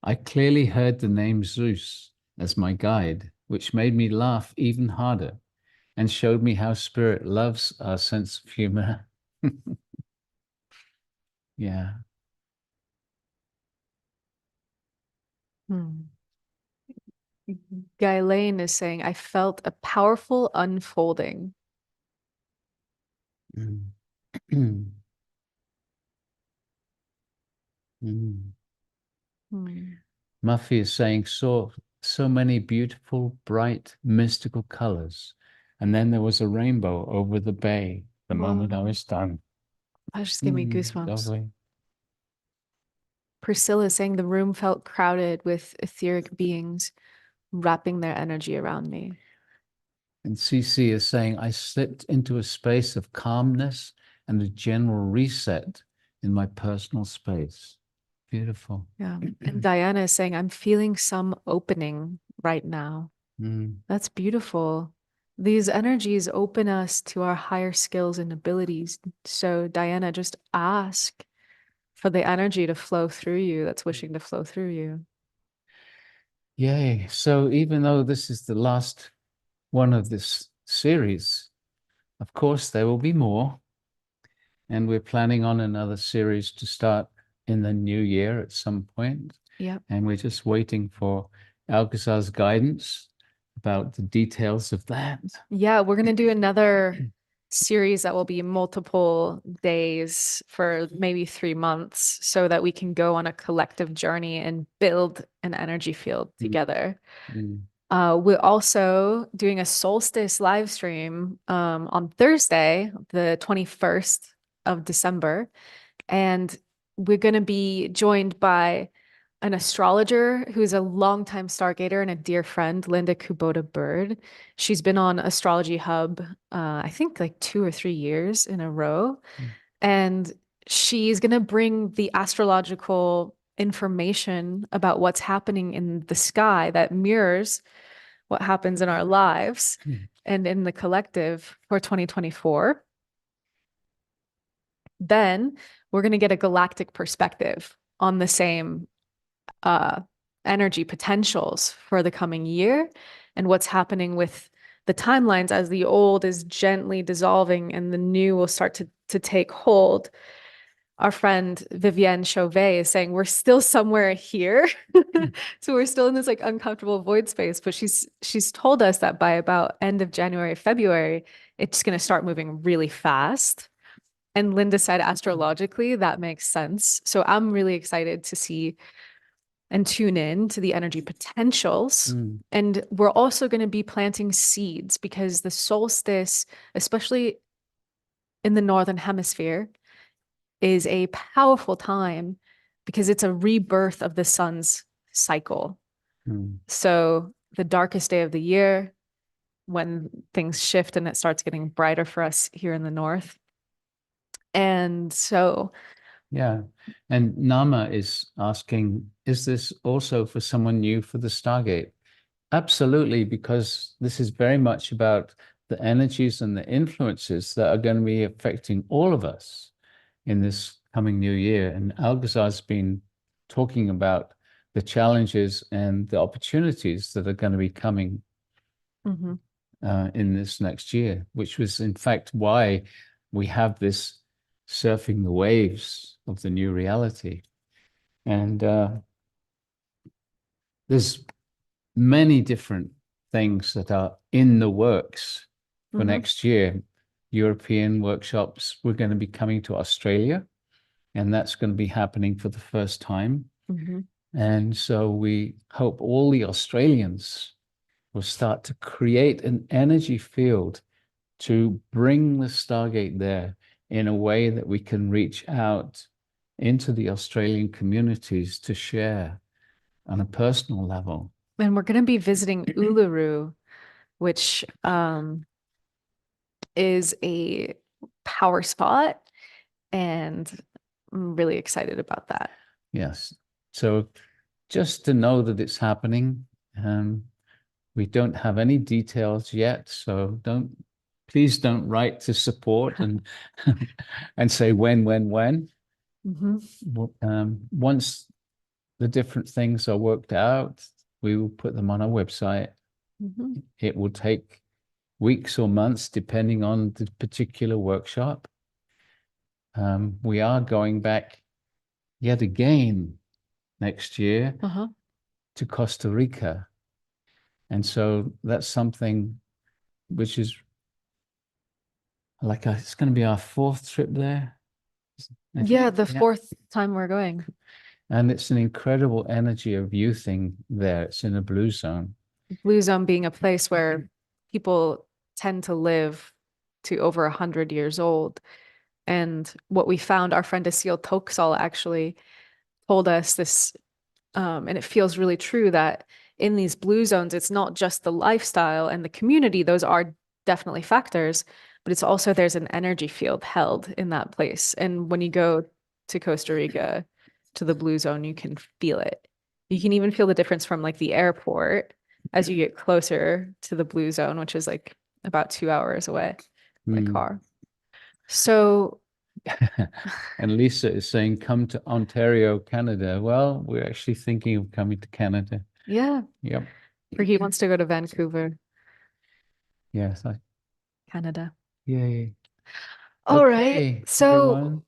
I clearly heard the name Zeus as my guide, which made me laugh even harder and showed me how spirit loves our sense of humor. Yeah. Guy Lane is saying, I felt a powerful unfolding. Muffy is saying, so many beautiful, bright, mystical colors. And then there was a rainbow over the bay the moment I was done. That just gave me goosebumps. Lovely. Priscilla is saying the room felt crowded with etheric beings wrapping their energy around me. And CC is saying, I slipped into a space of calmness and a general reset in my personal space. Beautiful. Yeah. And Diana is saying, I'm feeling some opening right now. That's beautiful. These energies open us to our higher skills and abilities. So, Diana, just ask for the energy to flow through you that's wishing to flow through you. Yay. So, even though this is the last one of this series, of course, there will be more. And we're planning on another series to start in the new year at some point. Yep. And we're just waiting for Alcazar's guidance about the details of that. Yeah, we're going to do another series that will be multiple days for maybe 3 months so that we can go on a collective journey and build an energy field together. We're also doing a solstice live stream on Thursday, the 21st of December. And we're going to be joined by an astrologer who's a longtime Stargater and a dear friend, Linda Kubota Bird. She's been on Astrology Hub, I think like 2 or 3 years in a row. And she's going to bring the astrological information about what's happening in the sky that mirrors what happens in our lives and in the collective for 2024. Then we're going to get a galactic perspective on the same energy potentials for the coming year and what's happening with the timelines as the old is gently dissolving and the new will start to take hold. our friend Vivienne Chauvet is saying we're still somewhere here. So we're still in this like uncomfortable void space, but she's told us that by about end of January, February, it's going to start moving really fast. And Linda said astrologically that makes sense. So I'm really excited to see and tune in to the energy potentials. Mm. And we're also going to be planting seeds because the solstice, especially in the northern hemisphere, is a powerful time because it's a rebirth of the sun's cycle. Mm. So the darkest day of the year, when things shift and it starts getting brighter for us here in the north. And so, Yeah. And Nama is asking, is this also for someone new for the Stargate? Absolutely, because this is very much about the energies and the influences that are going to be affecting all of us in this coming new year. And Alcazar's been talking about the challenges and the opportunities that are going to be coming mhm, in this next year, which was in fact why we have this surfing the waves of the new reality. And there's many different things that are in the works for mhm, next year. European workshops, we're going to be coming to Australia, and that's going to be happening for the first time. mhm. And so we hope all the Australians will start to create an energy field to bring the Stargate there in a way that we can reach out into the Australian communities to share on a personal level. And we're going to be visiting Uluru, which is a power spot. And I'm really excited about that. Yes. So just to know that it's happening, we don't have any details yet, so please don't write to support and and say when. Mhm, Once the different things are worked out, we will put them on our website. mhm. It will take weeks or months, depending on the particular workshop. We are going back yet again next year Uh-huh. to Costa Rica. And so that's something which is like it's going to be our fourth trip there. I think. Yeah, the Yeah. fourth time we're going. And it's an incredible energy of youthing there. It's in a blue zone. Blue Zone being a place where people tend to live to over 100 years old. And what we found, our friend Asil Toksal actually told us this, and it feels really true that in these blue zones, it's not just the lifestyle and the community, those are definitely factors, but it's also there's an energy field held in that place. And when you go to Costa Rica, to the blue zone, you can feel it. You can even feel the difference from like the airport as you get closer to the blue zone, which is like about 2 hours away by Mm. car. So And Lisa is saying, come to Ontario, Canada. Well, we're actually thinking of coming to Canada. yeah, Yep. Prageet wants to go to Vancouver, Yes. Canada. Yay. All right. Okay, So everyone.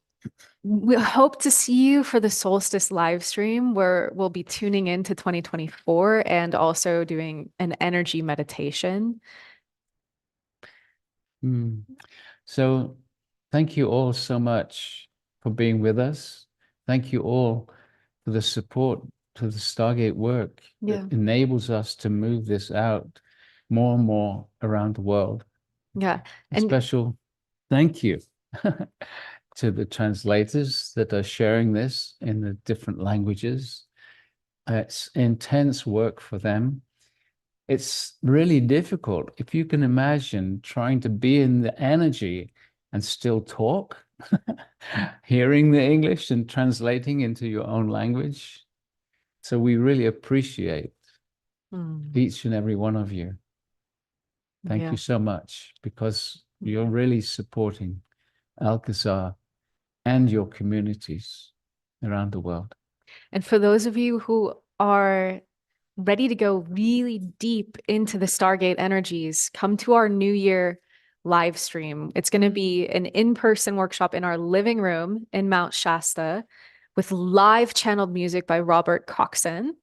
we hope to see you for the Solstice live stream where we'll be tuning into 2024 and also doing an energy meditation. Mm. So thank you all so much for being with us. Thank you all for the support to the Stargate work Yeah. that enables us to move this out more and more around the world. Yeah. A And special thank you to the translators that are sharing this in the different languages. It's intense work for them. It's really difficult. If you can imagine trying to be in the energy and still talk, hearing the English and translating into your own language. So we really appreciate each and every one of you. Thank yeah. you so much because you're really supporting Alcazar and your communities around the world. And for those of you who are ready to go really deep into the Stargate energies, come to our New Year live stream. It's going to be an in-person workshop in our living room in Mount Shasta with live channeled music by Robert Coxon.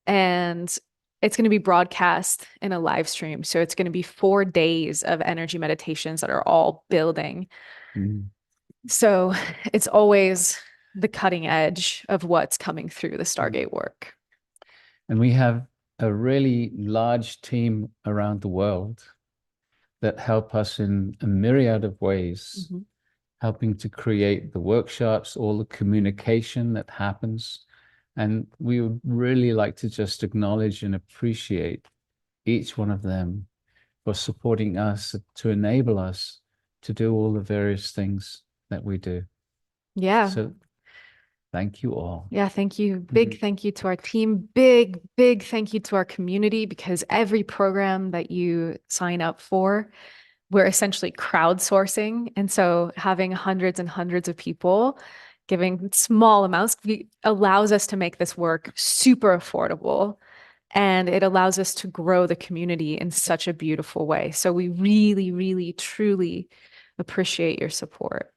And it's going to be broadcast in a live stream. So it's going to be 4 days of energy meditations that are all building. Mm. So it's always the cutting edge of what's coming through the Stargate work. And we have a really large team around the world that help us in a myriad of ways, helping to create the workshops, all the communication that happens. And we would really like to just acknowledge and appreciate each one of them for supporting us to enable us to do all the various things that we do. Yeah. So thank you all. Yeah, thank you. Big thank you to our team. Big, big thank you to our community, because every program that you sign up for, we're essentially crowdsourcing. And so having hundreds and hundreds of people giving small amounts allows us to make this work super affordable. And it allows us to grow the community in such a beautiful way. So we really, really, truly appreciate your support.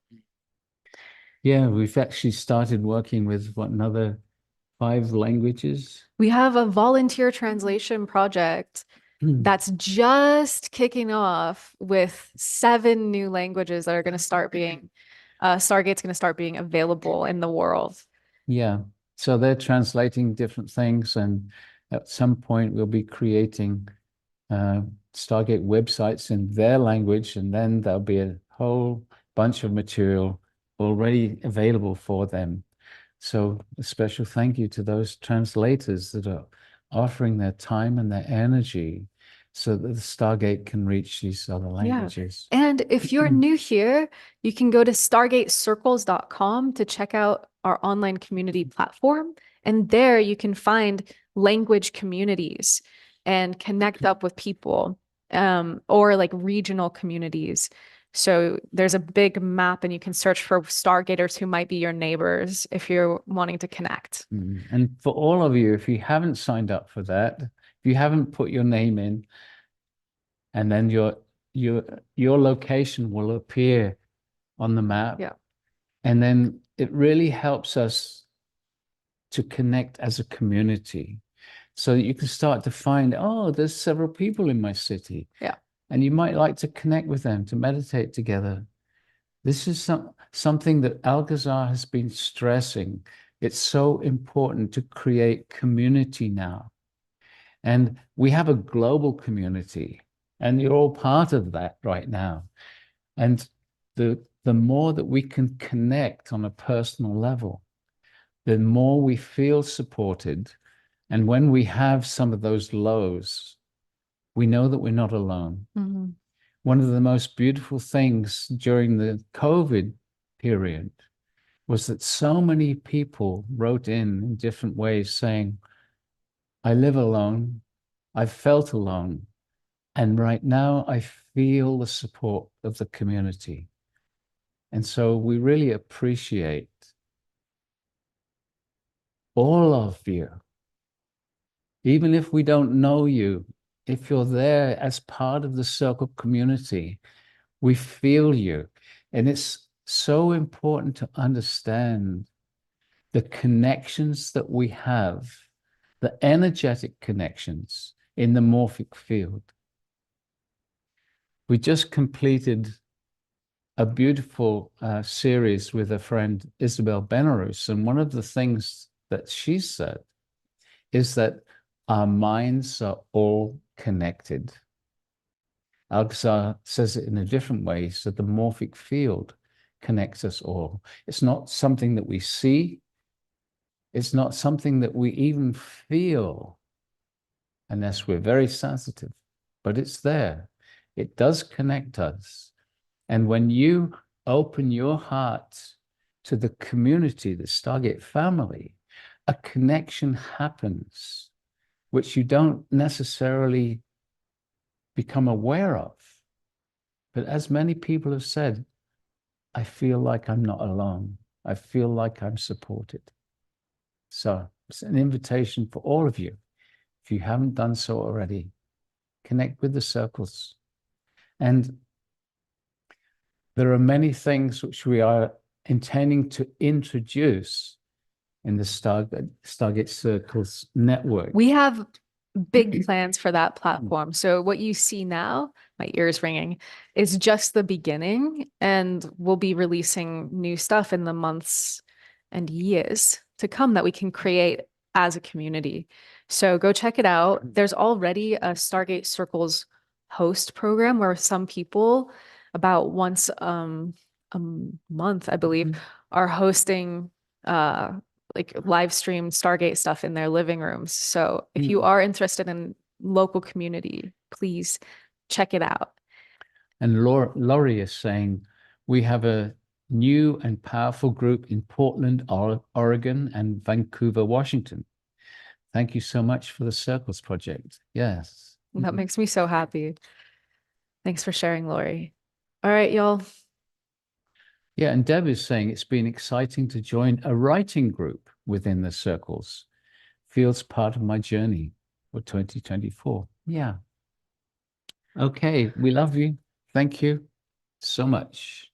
Yeah, we've actually started working with another 5 languages. We have a volunteer translation project that's just kicking off with 7 new languages that are going to start being, Stargate's going to start being available in the world. Yeah, so they're translating different things, and at some point we'll be creating Stargate websites in their language, and then there'll be a whole bunch of material already available for them. So a special thank you to those translators that are offering their time and their energy so that the Stargate can reach these other languages. Yeah. And if you're new here, you can go to stargatecircles.com to check out our online community platform. And there you can find language communities and connect up with people, or like regional communities. So there's a big map, and you can search for Stargaters who might be your neighbors if you're wanting to connect. And for all of you, if you haven't signed up for that, if you haven't put your name in, and then your location will appear on the map. Yeah. And then it really helps us to connect as a community, so that you can start to find, oh, there's several people in my city. Yeah. And you might like to connect with them, to meditate together. This is something that Alcazar has been stressing. It's so important to create community now. And we have a global community, and you're all part of that right now. And the more that we can connect on a personal level, the more we feel supported. And when we have some of those lows, we know that we're not alone. One of the most beautiful things during the COVID period was that so many people wrote in different ways saying, I live alone, I've felt alone, and right now I feel the support of the community. And so we really appreciate all of you. Even if we don't know you, if you're there as part of the circle community, we feel you. And it's so important to understand the connections that we have, the energetic connections in the morphic field. We just completed a beautiful series with a friend, Isabel Benarus, and one of the things that she said is that our minds are all connected. Alcazar says it in a different way, so the morphic field connects us all. It's not something that we see. It's not something that we even feel, unless we're very sensitive, but it's there. It does connect us. And when you open your heart to the community, the Stargate family, a connection happens which you don't necessarily become aware of. But as many people have said, I feel like I'm not alone. I feel like I'm supported. So it's an invitation for all of you. If you haven't done so already, connect with the circles. And There are many things which we are intending to introduce in the Stargate Circles network. We have big plans for that platform. So what you see now, my ears ringing, is just the beginning, and we'll be releasing new stuff in the months and years to come that we can create as a community. So go check it out. There's already a Stargate Circles host program where some people about once a month, I believe, are hosting like live stream Stargate stuff in their living rooms. So if you are interested in local community, please check it out. And Laurie is saying, we have a new and powerful group in Portland, Oregon, and Vancouver, Washington. Thank you so much for the Circles Project. Yes. That makes me so happy. Thanks for sharing, Laurie. All right, y'all. Yeah, and Deb is saying it's been exciting to join a writing group within the Circles. Feels part of my journey for 2024. Yeah. Okay, we love you. Thank you so much.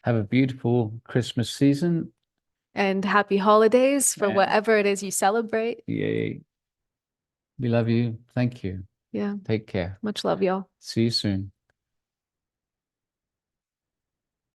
Have a beautiful Christmas season. And happy holidays for Yeah. whatever it is you celebrate. Yay. We love you. Thank you. Yeah. Take care. Much love, y'all. See you soon.